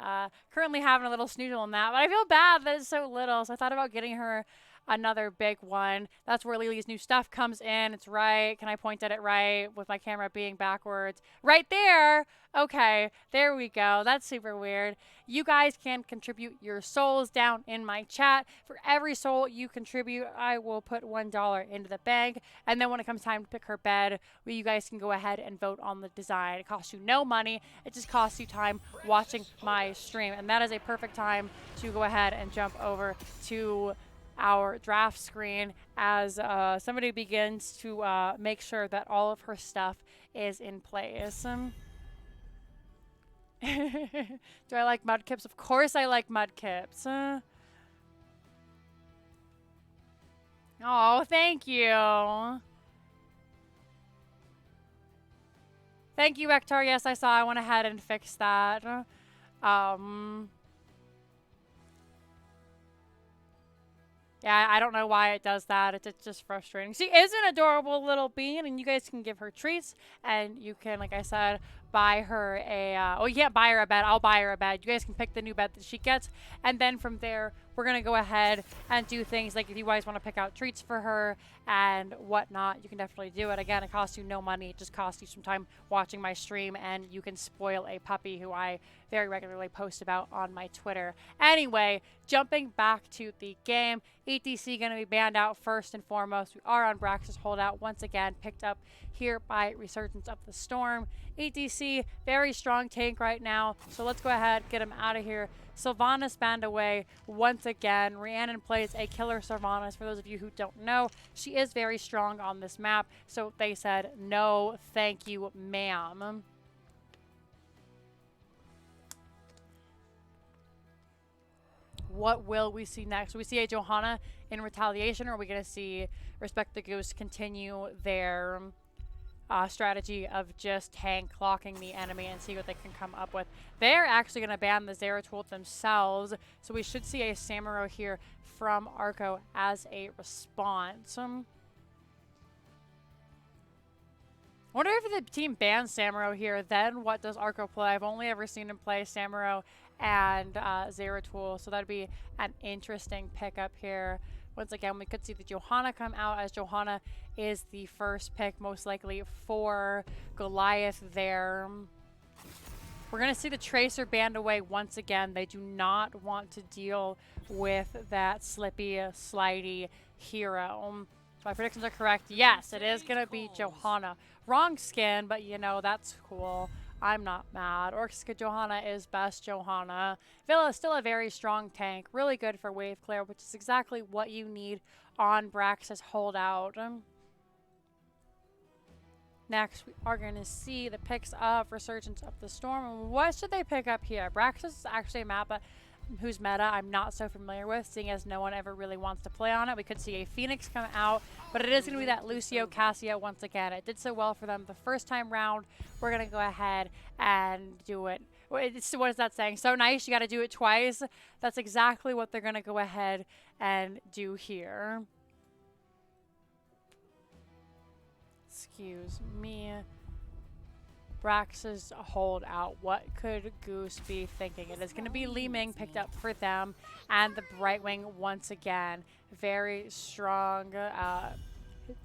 currently having a little snoodle in that. But I feel bad that it's so little, so I thought about getting her another big one. That's where Lily's new stuff comes in. It's right. Can I point at it right with my camera being backwards? Right there. Okay, there we go. That's super weird. You guys can contribute your souls down in my chat. For every soul you contribute, I will put $1 into the bank. And then when it comes time to pick her bed, you guys can go ahead and vote on the design. It costs you no money. It just costs you time watching my stream. And that is a perfect time to go ahead and jump over to our draft screen as somebody begins to make sure that all of her stuff is in place. Do I like mudkips? Of course I like mudkips. Oh, thank you. Thank you, Ektar. Yes, I saw. I went ahead and fixed that. Yeah, I don't know why it does that. It's just frustrating. She is an adorable little bean, and you guys can give her treats, and you can, like I said, buy her a, oh, you can't buy her a bed. I'll buy her a bed. You guys can pick the new bed that she gets, and then from there, we're going to go ahead and do things like if you guys want to pick out treats for her and whatnot, you can definitely do it. Again, it costs you no money. It just costs you some time watching my stream, and you can spoil a puppy who I very regularly post about on my Twitter. Anyway, jumping back to the game, ETC going to be banned out first and foremost. We are on Brax's Holdout once again, picked up here by Resurgence of the Storm. ETC, very strong tank right now, so let's go ahead, get him out of here. Sylvanas banned away once again. Rhiannon plays a killer Sylvanas. For those of you who don't know, she is very strong on this map, so they said, no, thank you, ma'am. What will we see next? Will we see a Johanna in retaliation, or are we going to see Respect the Goose continue their strategy of just tank clocking the enemy and see what they can come up with? They're actually going to ban the Zeratul themselves, so we should see a Samuro here from Arco as a response. I wonder if the team bans Samuro here, then what does Arco play? I've only ever seen him play Samuro and Zeratul, so that'd be an interesting pickup here. Once again, we could see the Johanna come out, as Johanna is the first pick, most likely for Goliath there. We're going to see the Tracer banned away once again. They do not want to deal with that slippy, slidey hero. So my predictions are correct. Yes, it is going to be Johanna. Wrong skin, but you know, that's cool. I'm not mad. Orciska Johanna is best Johanna. Villa is still a very strong tank. Really good for wave clear, which is exactly what you need on Brax's holdout. Next, we are going to see the picks of Resurgence of the Storm. And what should they pick up here? Braxis is actually a map whose meta I'm not so familiar with, seeing as no one ever really wants to play on it. We could see a Phoenix come out, but it is going to be that Lucio Cassia once again. It did so well for them the first time round. We're going to go ahead and do it. What is that saying? So nice, you got to do it twice. That's exactly what they're going to go ahead and do here. Excuse me. Brax's holdout. What could Goose be thinking? It is going to be Li Ming picked up for them, and the Brightwing once again. Very strong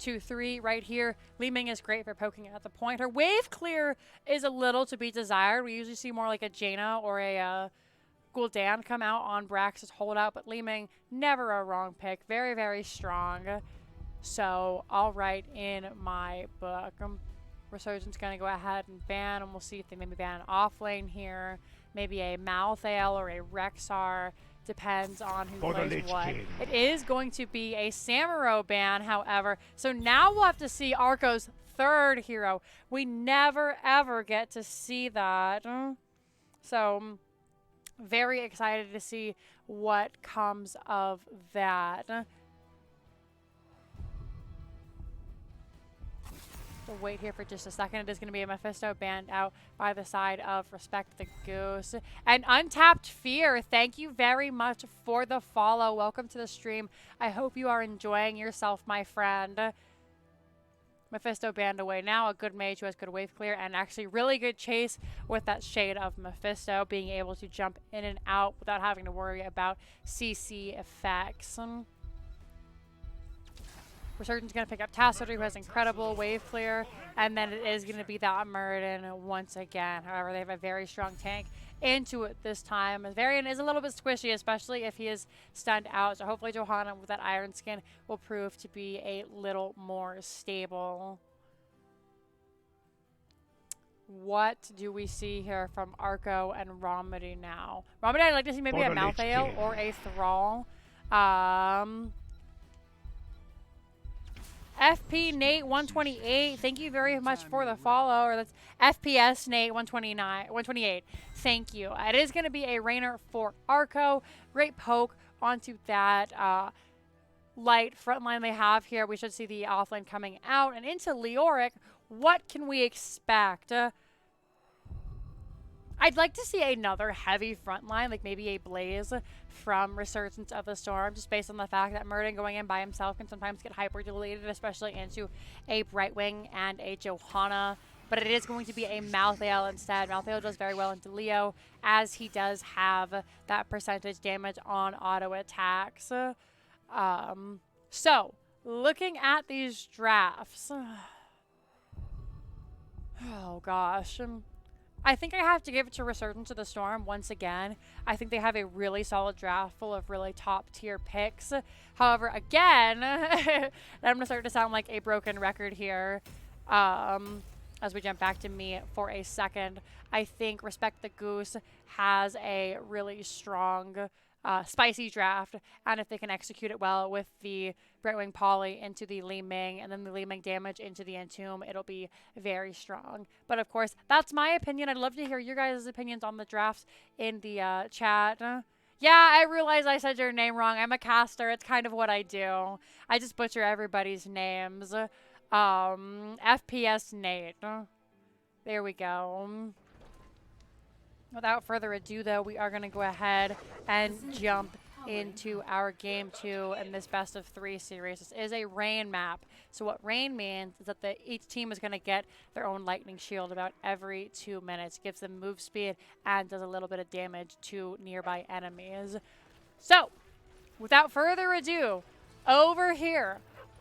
2-3 right here. Li Ming is great for poking at the point. Her wave clear is a little to be desired. We usually see more like a Jaina or a Gul'dan come out on Brax's holdout, but Li Ming, never a wrong pick. Very, very strong. So, all right in my book. Resurgence going to go ahead and ban, and we'll see if they maybe ban an off lane here. Maybe a Malthael or a Rexar. Depends on who plays what. It is going to be a Samuro ban, however. So now we'll have to see Arco's third hero. We never, ever get to see that. So, very excited to see what comes of that. We'll wait here for just a second. It is going to be a Mephisto banned out by the side of Respect the Goose. And Untapped Fear, thank you very much for the follow. Welcome to the stream. I hope you are enjoying yourself, my friend. Mephisto banned away now. A good mage who has good wave clear and actually really good chase with that shade of Mephisto, being able to jump in and out without having to worry about CC effects. Resurgence is going to pick up Tassadar, who has incredible wave clear, and then it is going to be that Muradin once again. However, they have a very strong tank into it this time. Varian is a little bit squishy, especially if he is stunned out, so hopefully Johanna with that Iron Skin will prove to be a little more stable. What do we see here from Arco and Romedy now? Romedy, I'd like to see maybe a Malthael or a Thrall. FP Nate 128, thank you very much for the follow. Or that's FPS Nate 128. Thank you. It is going to be a Rainer for Arco. Great poke onto that light front line they have here. We should see the offlane coming out and into Leoric. What can we expect? I'd like to see another heavy front line, like maybe a Blaze from Resurgence of the Storm, just based on the fact that Muradin going in by himself can sometimes get hyper-deleted, especially into a Brightwing and a Johanna. But it is going to be a Malthael instead. Malthael does very well into Leo, as he does have that percentage damage on auto attacks. So, looking at these drafts. Oh, gosh. I think I have to give it to Resurgence of the Storm once again. I think they have a really solid draft full of really top-tier picks. However, again, I'm going to start to sound like a broken record here as we jump back to me for a second. I think Respect the Goose has a really strong, spicy draft, and if they can execute it well with the Brightwing Poly into the Li Ming and then the Li Ming damage into the Entomb, it'll be very strong. But of course, that's my opinion. I'd love to hear your guys' opinions on the drafts in the chat. Yeah, I realize I said your name wrong. I'm a caster. It's kind of what I do. I just butcher everybody's names. FPS Nate. There we go. Without further ado, though, we are going to go ahead and jump into our Game 2 in this best of 3 series. This is a rain map. So what rain means is that each team is going to get their own lightning shield about every 2 minutes. Gives them move speed and does a little bit of damage to nearby enemies. So, without further ado, over here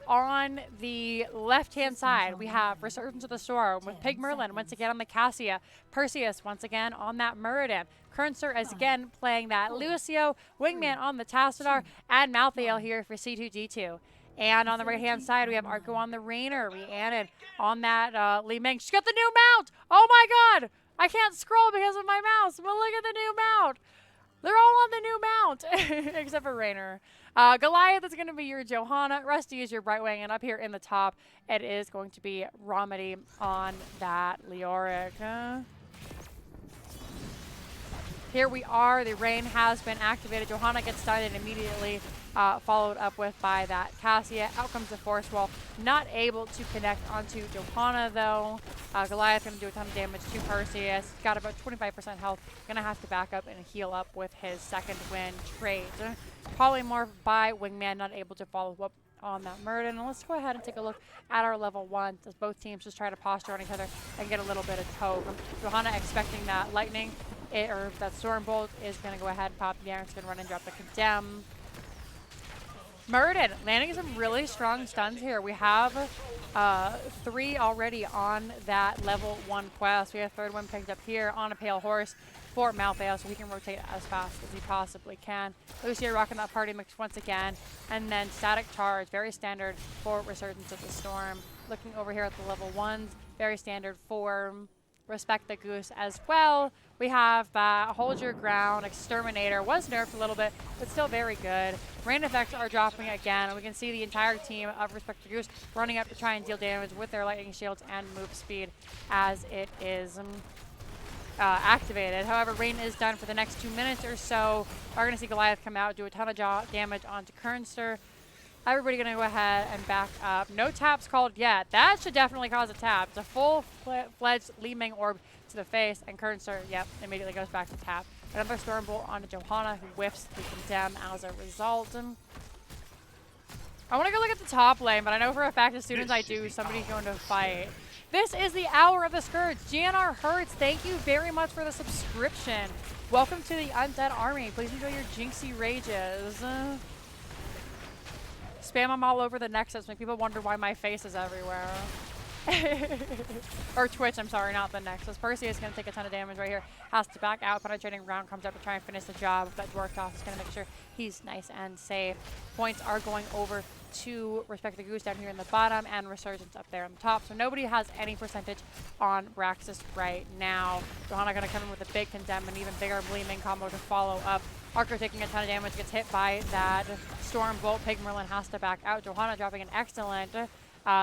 on the left-hand side, we have Resurgence of the Storm with Pig Merlin once again on the Cassia. Perseus once again on that Muradin. Kernser is again playing that Lucio. Wingman on the Tassadar. And Malthael here for C2D2. And on the right-hand side, we have Arco on the Rainer. Rhiannon on that Li Ming. She's got the new mount! Oh my god! I can't scroll because of my mouse, but look at the new mount. They're all on the new mount, except for Raynor. Goliath is going to be your Johanna. Rusty is your Brightwing. And up here in the top, it is going to be Romedy on that Leoric. Here we are. The rain has been activated. Johanna gets started immediately, followed up with by that Cassia. Out comes the Force Wall. Not able to connect onto Johanna, though. Goliath going to do a ton of damage to Perseus. Got about 25% health. Going to have to back up and heal up with his second win trait. Polymorph by Wingman, not able to follow up on that Murden. And let's go ahead and take a look at our level 1 as both teams just try to posture on each other and get a little bit of Togue. Johanna expecting that lightning. Or that Storm Bolt is going to go ahead and pop the It's going to run and drop the Condemn. Murden landing some really strong stuns here. We have 3 already on that level 1 quest. We have third one picked up here on a Pale Horse for Malthael, so he can rotate as fast as he possibly can. Lucia rocking that party mix once again. And then Static Charge, very standard for Resurgence of the Storm. Looking over here at the level 1s, very standard for Respect the Goose as well. We have Hold Your Ground, Exterminator. Was nerfed a little bit, but still very good. Rain effects are dropping again, and we can see the entire team of Respect the Goose running up to try and deal damage with their lightning shields and move speed as it is activated. However, rain is done for the next 2 minutes or so. We're going to see Goliath come out, do a ton of damage onto Kernster. Everybody going to go ahead and back up. No taps called yet. That should definitely cause a tap. It's a full-fledged Leeming Orb to the face, and Kernster, yep, immediately goes back to tap. Another Storm Bolt onto Johanna, who whiffs the Condemn as a result. I want to go look at the top lane, but I know for a fact as soon as I do, somebody's going to fight. This is the Hour of the Scourge. GNR Hertz, thank you very much for the subscription. Welcome to the Undead Army. Please enjoy your Jinxie Rages. Spam them all over the Nexus. Make people wonder why my face is everywhere. Or Twitch, I'm sorry, not the Nexus. Percy is going to take a ton of damage right here. Has to back out. Penetrating round comes up to try and finish the job. That Dwarf Toss is going to make sure he's nice and safe. Points are going over to Respect the Goose down here in the bottom and Resurgence up there on the top. So nobody has any percentage on Braxis right now. Johanna going to come in with a big Condemn and even bigger Gleaming combo to follow up. Archer taking a ton of damage, gets hit by that Storm Bolt. Pigmerlin has to back out. Johanna dropping an excellent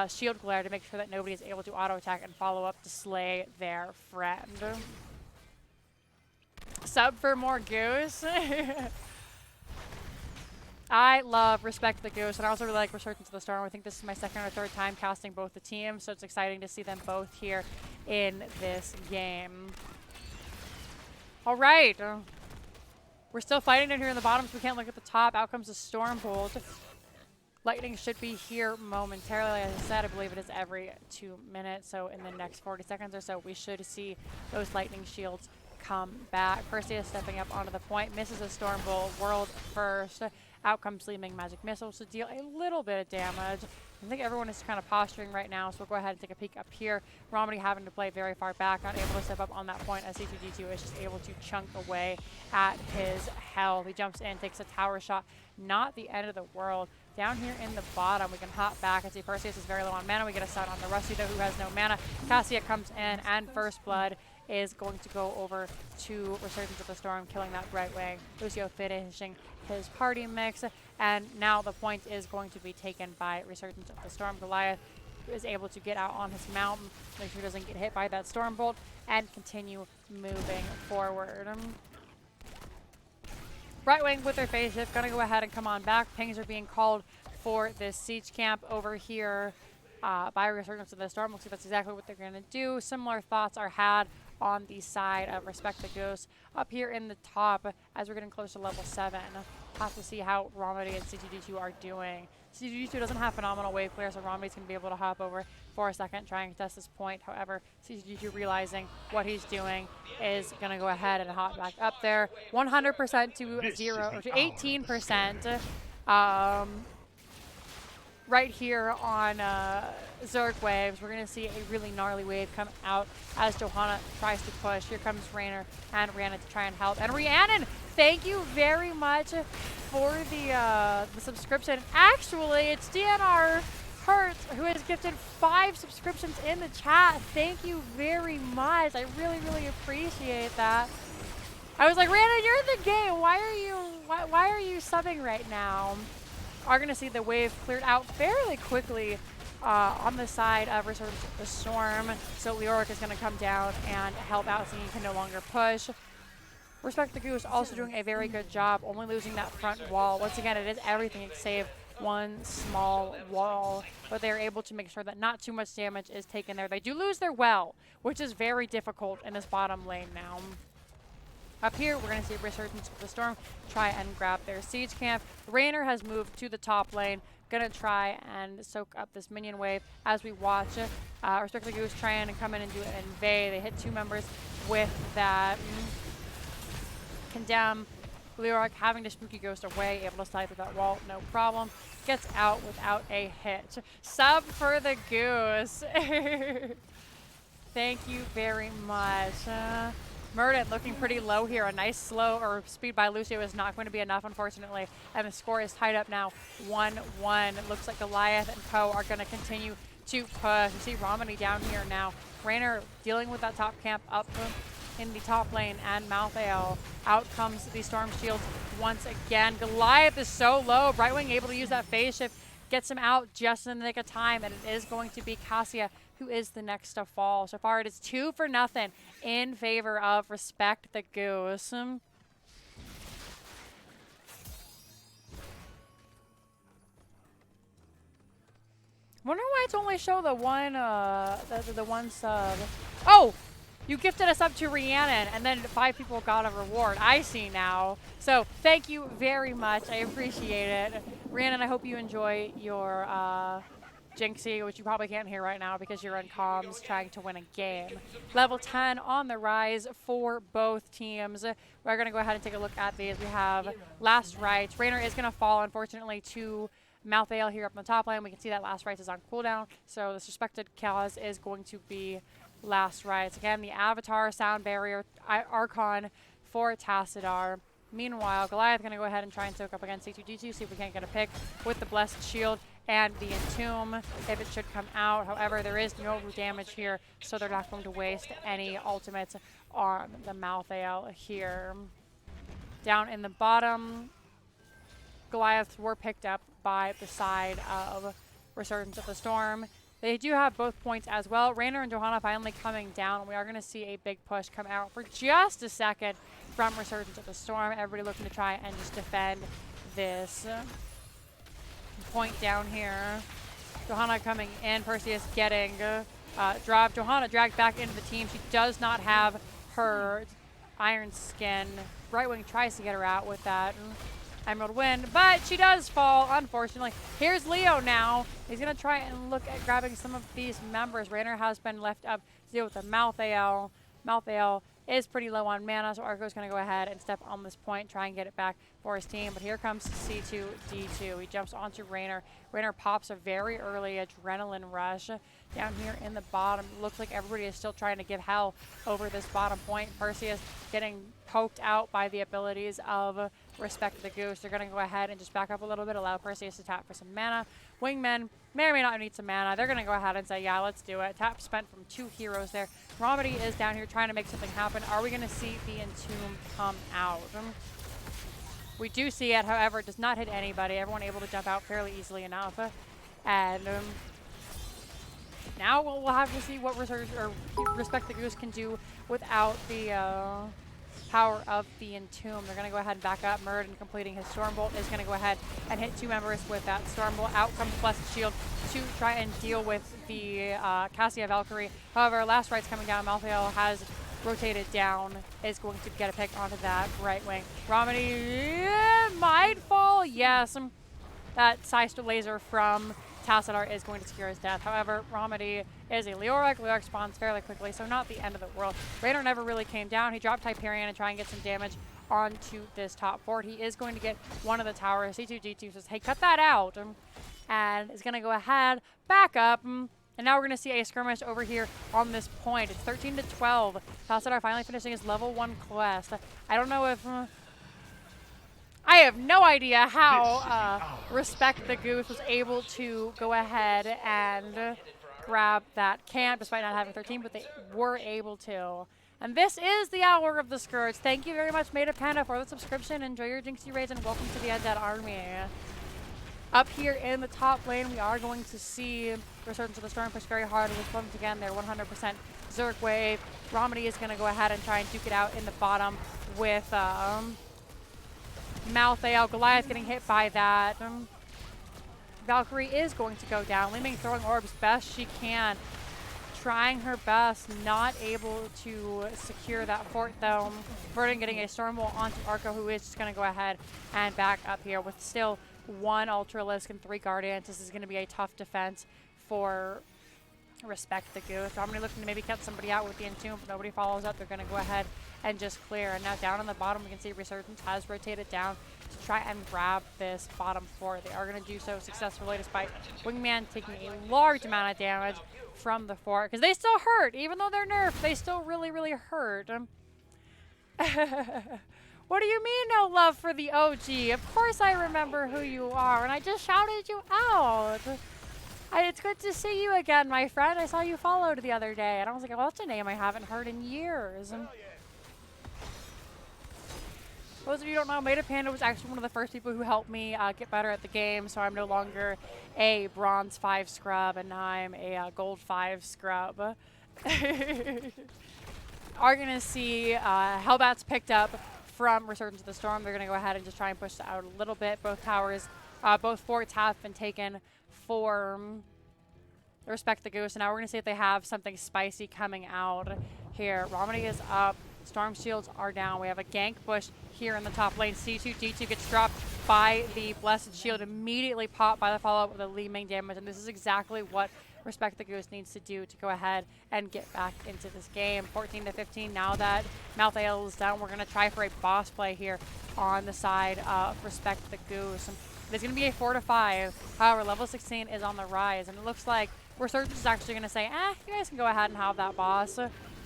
Shield Glare to make sure that nobody is able to auto attack and follow up to slay their friend. Sub for more Goose. I love Respect the Goose, and I also really like Resurgence of the Storm. I think this is my second or third time casting both the teams, so it's exciting to see them both here in this game. All right. We're still fighting down here in the bottom, so we can't look at the top. Out comes the Storm Bolt. Lightning should be here momentarily. As I said, I believe it is every 2 minutes. So in the next 40 seconds or so, we should see those lightning shields come back. Perseus stepping up onto the point. Misses a Storm Bolt. World first. Out comes Gleaming Magic Missiles to deal a little bit of damage. I think everyone is kind of posturing right now, so we'll go ahead and take a peek up here. Romedy having to play very far back, not able to step up on that point as C2D2 is just able to chunk away at his health. He jumps in, takes a tower shot. Not the end of the world. Down here in the bottom, we can hop back and see Perseus is very low on mana. We get a stun on the Rusty, though, who has no mana. Cassia comes in, and First Blood is going to go over to Resurgence of the Storm, killing that Brightwing. Lucio finishing his party mix, and now the point is going to be taken by Resurgence of the Storm. Goliath is able to get out on his mountain, make sure he doesn't get hit by that Storm Bolt, and continue moving forward. Brightwing with their phase shift, gonna go ahead and come on back. Pings are being called for this siege camp over here by Resurgence of the Storm. Looks like that's exactly what they're gonna do. Similar thoughts are had on the side of Respect the Goose. Up here in the top, as we're getting close to level 7, have to see how Romedy and C2D2 are doing. C2D2 doesn't have phenomenal wave clear, so Romedy's going to be able to hop over for a second, try and test this point. However, C2D2 realizing what he's doing is going to go ahead and hop back up there. 100% to 0, or to 18%. Right here on Zerg waves, we're going to see a really gnarly wave come out as Johanna tries to push. Here comes Raynor and Rhiannon to try and help. And Rhiannon, thank you very much for the subscription. Actually, it's DNR Hurt, who has gifted 5 subscriptions in the chat. Thank you very much. I really, really appreciate that. I was like, Rhiannon, you're in the game. Why are you subbing right now? Are going to see the wave cleared out fairly quickly on the side of Resurgence of the Storm. So Leoric is going to come down and help out so he can no longer push. Respect the Goose also doing a very good job, only losing that front wall. Once again, it is everything save one small wall, but they're able to make sure that not too much damage is taken there. They do lose their well, which is very difficult in this bottom lane now. Up here, we're going to see Resurgence of the Storm try and grab their siege camp. Raynor has moved to the top lane, going to try and soak up this minion wave as we watch. Respect the Goose trying to come in and do an invade. They hit 2 members with that. Condemn. Leoric having to spooky ghost away, able to slide through that wall, no problem. Gets out without a hit. Sub for the Goose. Thank you very much. Murden looking pretty low here. A nice slow or speed by Lucio is not going to be enough, unfortunately. And the score is tied up now, 1-1. It looks like Goliath and Co are going to continue to push. You see Romany down here now. Raynor dealing with that top camp up in the top lane, and Malthael. Out comes the Storm Shield once again. Goliath is so low. Brightwing able to use that phase shift, gets him out just in the nick of time, and it is going to be Cassia who is the next to fall. So far it is 2-0 in favor of Respect the Goose. Wonder why it's only show the one the one sub. Oh! You gifted us up to Rhiannon, and then 5 people got a reward. I see now. So thank you very much. I appreciate it. Rhiannon, I hope you enjoy your Jinxie, which you probably can't hear right now because you're in comms trying to win a game. Level 10 on the rise for both teams. We're going to go ahead and take a look at these. We have Last Rites. Raynor is going to fall, unfortunately, to Malthael here up on the top lane. We can see that Last Rites is on cooldown, so the suspected cause is going to be Last Rites. Again, the Avatar, Sound Barrier, Archon for Tassadar. Meanwhile, Goliath going to go ahead and try and soak up against C2D2, see if we can't get a pick with the Blessed Shield and the Entomb, if it should come out. However, there is no damage here, so they're not going to waste any ultimates on the Malthael here. Down in the bottom, Goliaths were picked up by the side of Resurgence of the Storm. They do have both points as well. Raynor and Johanna finally coming down. We are going to see a big push come out for just a second from Resurgence of the Storm. Everybody looking to try and just defend this point down here. Johanna coming in. Perseus getting dropped. Johanna dragged back into the team. She does not have her Iron Skin. Brightwing tries to get her out with that Emerald Wind, but she does fall, unfortunately. Here's Leo now. He's going to try and look at grabbing some of these members. Raynor has been left up to deal with the Malthael. Malthael is pretty low on mana, so Arco's going to go ahead and step on this point, try and get it back for his team. But here comes C2D2. He jumps onto Raynor. Raynor pops a very early adrenaline rush down here in the bottom. Looks like everybody is still trying to give hell over this bottom point. Perseus getting poked out by the abilities of Respect the Goose. They're going to go ahead and just back up a little bit, allow Perseus to tap for some mana. Wingmen may or may not need some mana. They're going to go ahead and say, yeah, let's do it. Tap spent from 2 heroes there. Romedy is down here trying to make something happen. Are we going to see the Entomb come out? We do see it, however, it does not hit anybody. Everyone able to jump out fairly easily enough. And now we'll have to see what Respect the Goose can do without the power of the Entomb. They're going to go ahead and back up. Murden completing his Stormbolt is going to go ahead and hit 2 members with that Stormbolt. Out comes Blessed Shield to try and deal with the Cassia Valkyrie. However, Last Rites coming down. Malthael has rotated down, is going to get a pick onto that right wing. Romedy might fall. Yes. That Sister Laser from Tassadar is going to secure his death. However, Romedy is a Leoric. Leoric spawns fairly quickly, so not the end of the world. Raynor never really came down. He dropped Hyperion and try and get some damage onto this top fort. He is going to get one of the towers. C2D2 says, hey, cut that out. And is going to go ahead, back up. And now we're going to see a skirmish over here on this point. It's 13-12. Tassadar finally finishing his level 1 quest. I don't know if... I have no idea how Respect the Goose was able to go ahead and grab that camp despite not having 13, but they were able to. And this is the Hour of the Scourge. Thank you very much, Made of Panda, for the subscription. Enjoy your Jinxie raids and welcome to the Undead Army. Up here in the top lane, we are going to see Resurgence of the Storm push very hard with once again their 100% Zerg wave. Romedy is going to go ahead and try and duke it out in the bottom with Malthael. Goliath getting hit by that. Valkyrie is going to go down. Li Ming throwing orbs best she can. Trying her best, not able to secure that fort though. Verdant getting a storm wall onto Arco, who is just going to go ahead and back up here with still 1 Ultralisk and 3 Guardians. This is going to be a tough defense for Respect the Goose. Romney looking to maybe cut somebody out with the Entomb, but nobody follows up. They're going to go ahead and just clear. And now down on the bottom, we can see Resurgence has rotated down to try and grab this bottom fort. They are going to do so successfully despite Wingman taking a large amount of damage from the fort, because they still hurt. Even though they're nerfed, they still really, really hurt. What do you mean no love for the OG? Of course I remember who you are, and I just shouted you out. It's good to see you again, my friend. I saw you followed the other day, and I was like, well, that's a name I haven't heard in years. For those of you who don't know, Made of Panda was actually one of the first people who helped me get better at the game, so I'm no longer a Bronze 5 scrub, and now I'm a Gold 5 scrub. Are going to see Hellbats picked up from Resurgence of the Storm. They're going to go ahead and just try and push it out a little bit. Both towers, both forts have been taken for Respect the Goose. And now we're going to see if they have something spicy coming out here. Romedy is up. Storm shields are down. We have a gank push here in the top lane. C2, D2 gets dropped by the Blessed Shield. Immediately popped by the follow-up with the Li Ming damage. And this is exactly what Respect the Goose needs to do to go ahead and get back into this game. 14 to 15. Now that Malthael is down, we're going to try for a boss play here on the side of Respect the Goose. It's going to be a 4 to 5. However, level 16 is on the rise, and it looks like Resurgence is actually going to say, you guys can go ahead and have that boss.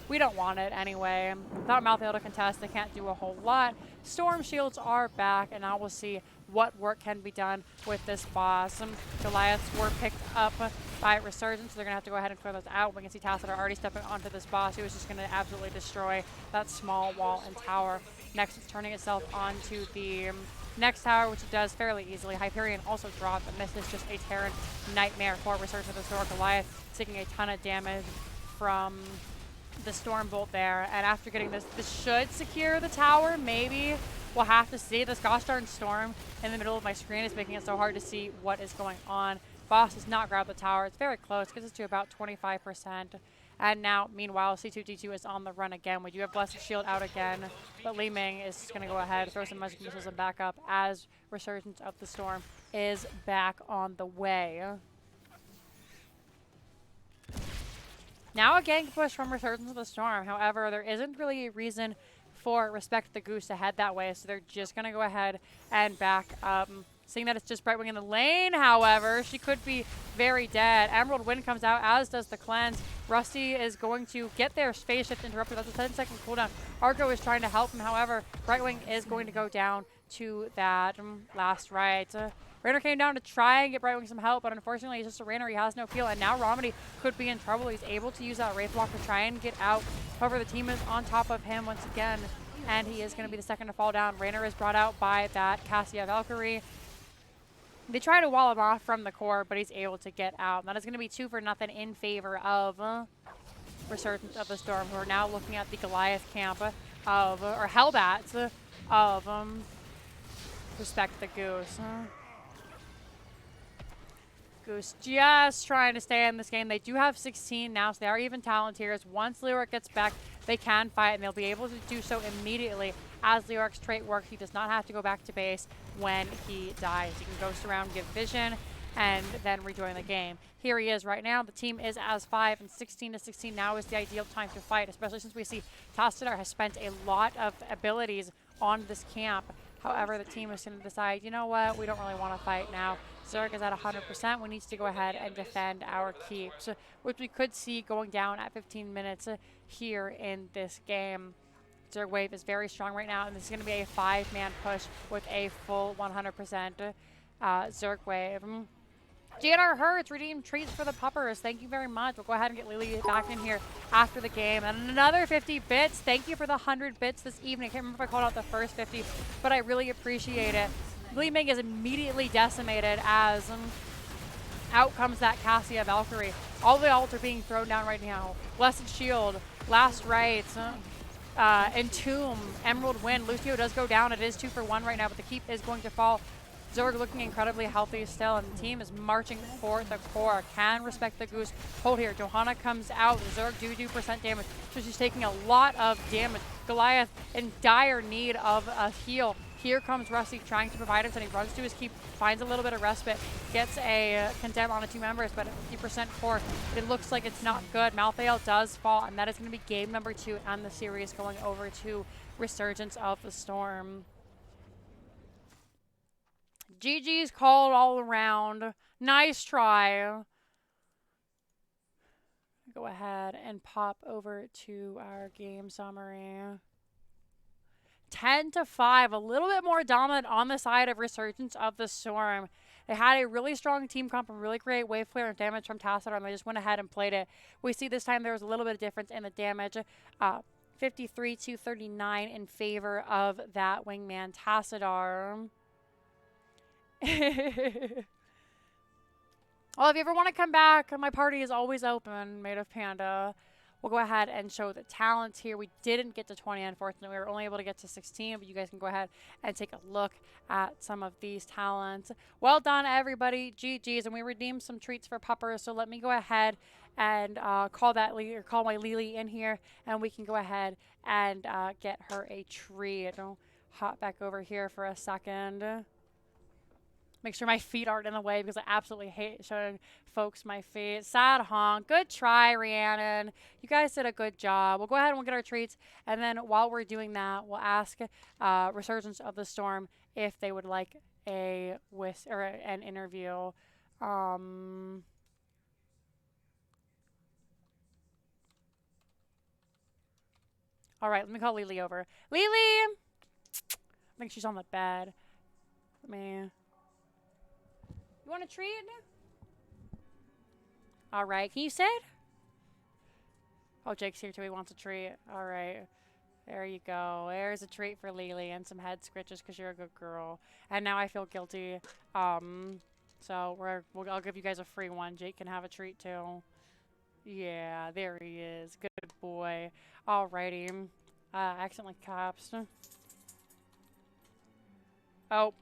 We don't want it anyway. Without Malthael to contest, they can't do a whole lot. Storm shields are back, and now we'll see what work can be done with this boss. Goliaths were picked up by Resurgence, so they're going to have to go ahead and clear those out. We can see Tacit already stepping onto this boss, who is just going to absolutely destroy that small wall and tower. Next, it's turning itself onto the next tower, which it does fairly easily. Hyperion also dropped, and this is just a Terran nightmare for Resurgence of the Storm. Goliath taking a ton of damage from the Storm Bolt there, and after getting this should secure the tower. Maybe we'll have to see. This gosh darn storm in the middle of my screen is making it so hard to see what is going on. Boss does not grab the tower. It's very close, gets us to about 25%. And now, meanwhile, C2D2 is on the run again. We do have Blessed Shield out again, but Li Ming is going to go ahead, throw some magic missiles and back up as Resurgence of the Storm is back on the way. Now a gank push from Resurgence of the Storm. However, there isn't really a reason for Respect the Goose to head that way, so they're just going to go ahead and back up. Seeing that it's just Brightwing in the lane, however, she could be very dead. Emerald Wind comes out, as does the Cleanse. Rusty is going to get their phase shift interrupted. That's a 10-second cooldown. Argo is trying to help him, however, Brightwing is going to go down to that last right. Raynor came down to try and get Brightwing some help, but unfortunately, he's just a Raynor. He has no heal, and now Romedy could be in trouble. He's able to use that Wraith Walk to try and get out. However, the team is on top of him once again, and he is going to be the second to fall down. Raynor is brought out by that Cassia Valkyrie. They try to wall him off from the core, but he's able to get out. That is going to be 2-0 in favor of Resurgence of the Storm, who are now looking at the Goliath camp of, or Hellbats of Respect the Goose. Goose just trying to stay in this game. They do have 16 now, so they are even Talontiers. Once Leoric gets back, they can fight, and they'll be able to do so immediately. As Leoric's trait works, he does not have to go back to base when he dies. He can ghost around, give vision, and then rejoin the game. Here he is right now. The team is as 5, and 16 to 16 now is the ideal time to fight, especially since we see Tastadar has spent a lot of abilities on this camp. However, the team is going to decide, you know what, we don't really want to fight now. Zerg is at 100%. We need to go ahead and defend our keeps, which we could see going down at 15 minutes here in this game. Zerg wave is very strong right now, and this is going to be a 5-man push with a full 100% Zerg wave. GNR Hertz redeemed treats for the puppers. Thank you very much. We'll go ahead and get Lily back in here after the game. And another 50 bits. Thank you for the 100 bits this evening. I can't remember if I called out the first 50, but I really appreciate it. Li Ming is immediately decimated as out comes that Cassia Valkyrie. All the ults are being thrown down right now. Blessed Shield, Last Rites, Entomb, Emerald Wind. Lucio does go down. It is 2 for 1 right now, but the keep is going to fall. Zerg looking incredibly healthy still, and the team is marching for the core. Can respect the Goose. Hold here. Johanna comes out. Zerg do percent damage, so she's taking a lot of damage. Goliath in dire need of a heal. Here comes Rusty trying to provide him, and he runs to his keep, finds a little bit of respite, gets a condemn on the 2 members, but 50% core. It looks like it's not good. Malthael does fall, and that is going to be game number 2 on the series, going over to Resurgence of the Storm. GG's called all around. Nice try. Go ahead and pop over to our game summary. 10-5, a little bit more dominant on the side of Resurgence of the Storm. They had a really strong team comp, a really great wave clear and damage from Tassadar, and they just went ahead and played it. We see this time there was a little bit of difference in the damage. 53-39 in favor of that wingman Tassadar. Well, if you ever want to come back, my party is always open, made of panda. We'll go ahead and show the talents here. We didn't get to 20, unfortunately. We were only able to get to 16, but you guys can go ahead and take a look at some of these talents. Well done, everybody. GG's, and we redeemed some treats for puppers, so let me go ahead and call my Lily in here, and we can go ahead and get her a treat. I'll hop back over here for a second. Make sure my feet aren't in the way because I absolutely hate showing folks my feet. Sad honk. Good try, Rhiannon. You guys did a good job. We'll go ahead and we'll get our treats. And then while we're doing that, we'll ask Resurgence of the Storm if they would like an interview. All right, let me call Lily over. Lily! I think she's on the bed. Let me... You want a treat? All right. Can you sit? Oh, Jake's here too. He wants a treat. All right. There you go. There's a treat for Lily and some head scratches because you're a good girl. And now I feel guilty. So I'll give you guys a free one. Jake can have a treat too. Yeah, there he is. Good boy. Alrighty. Accidentally collapsed. Oh.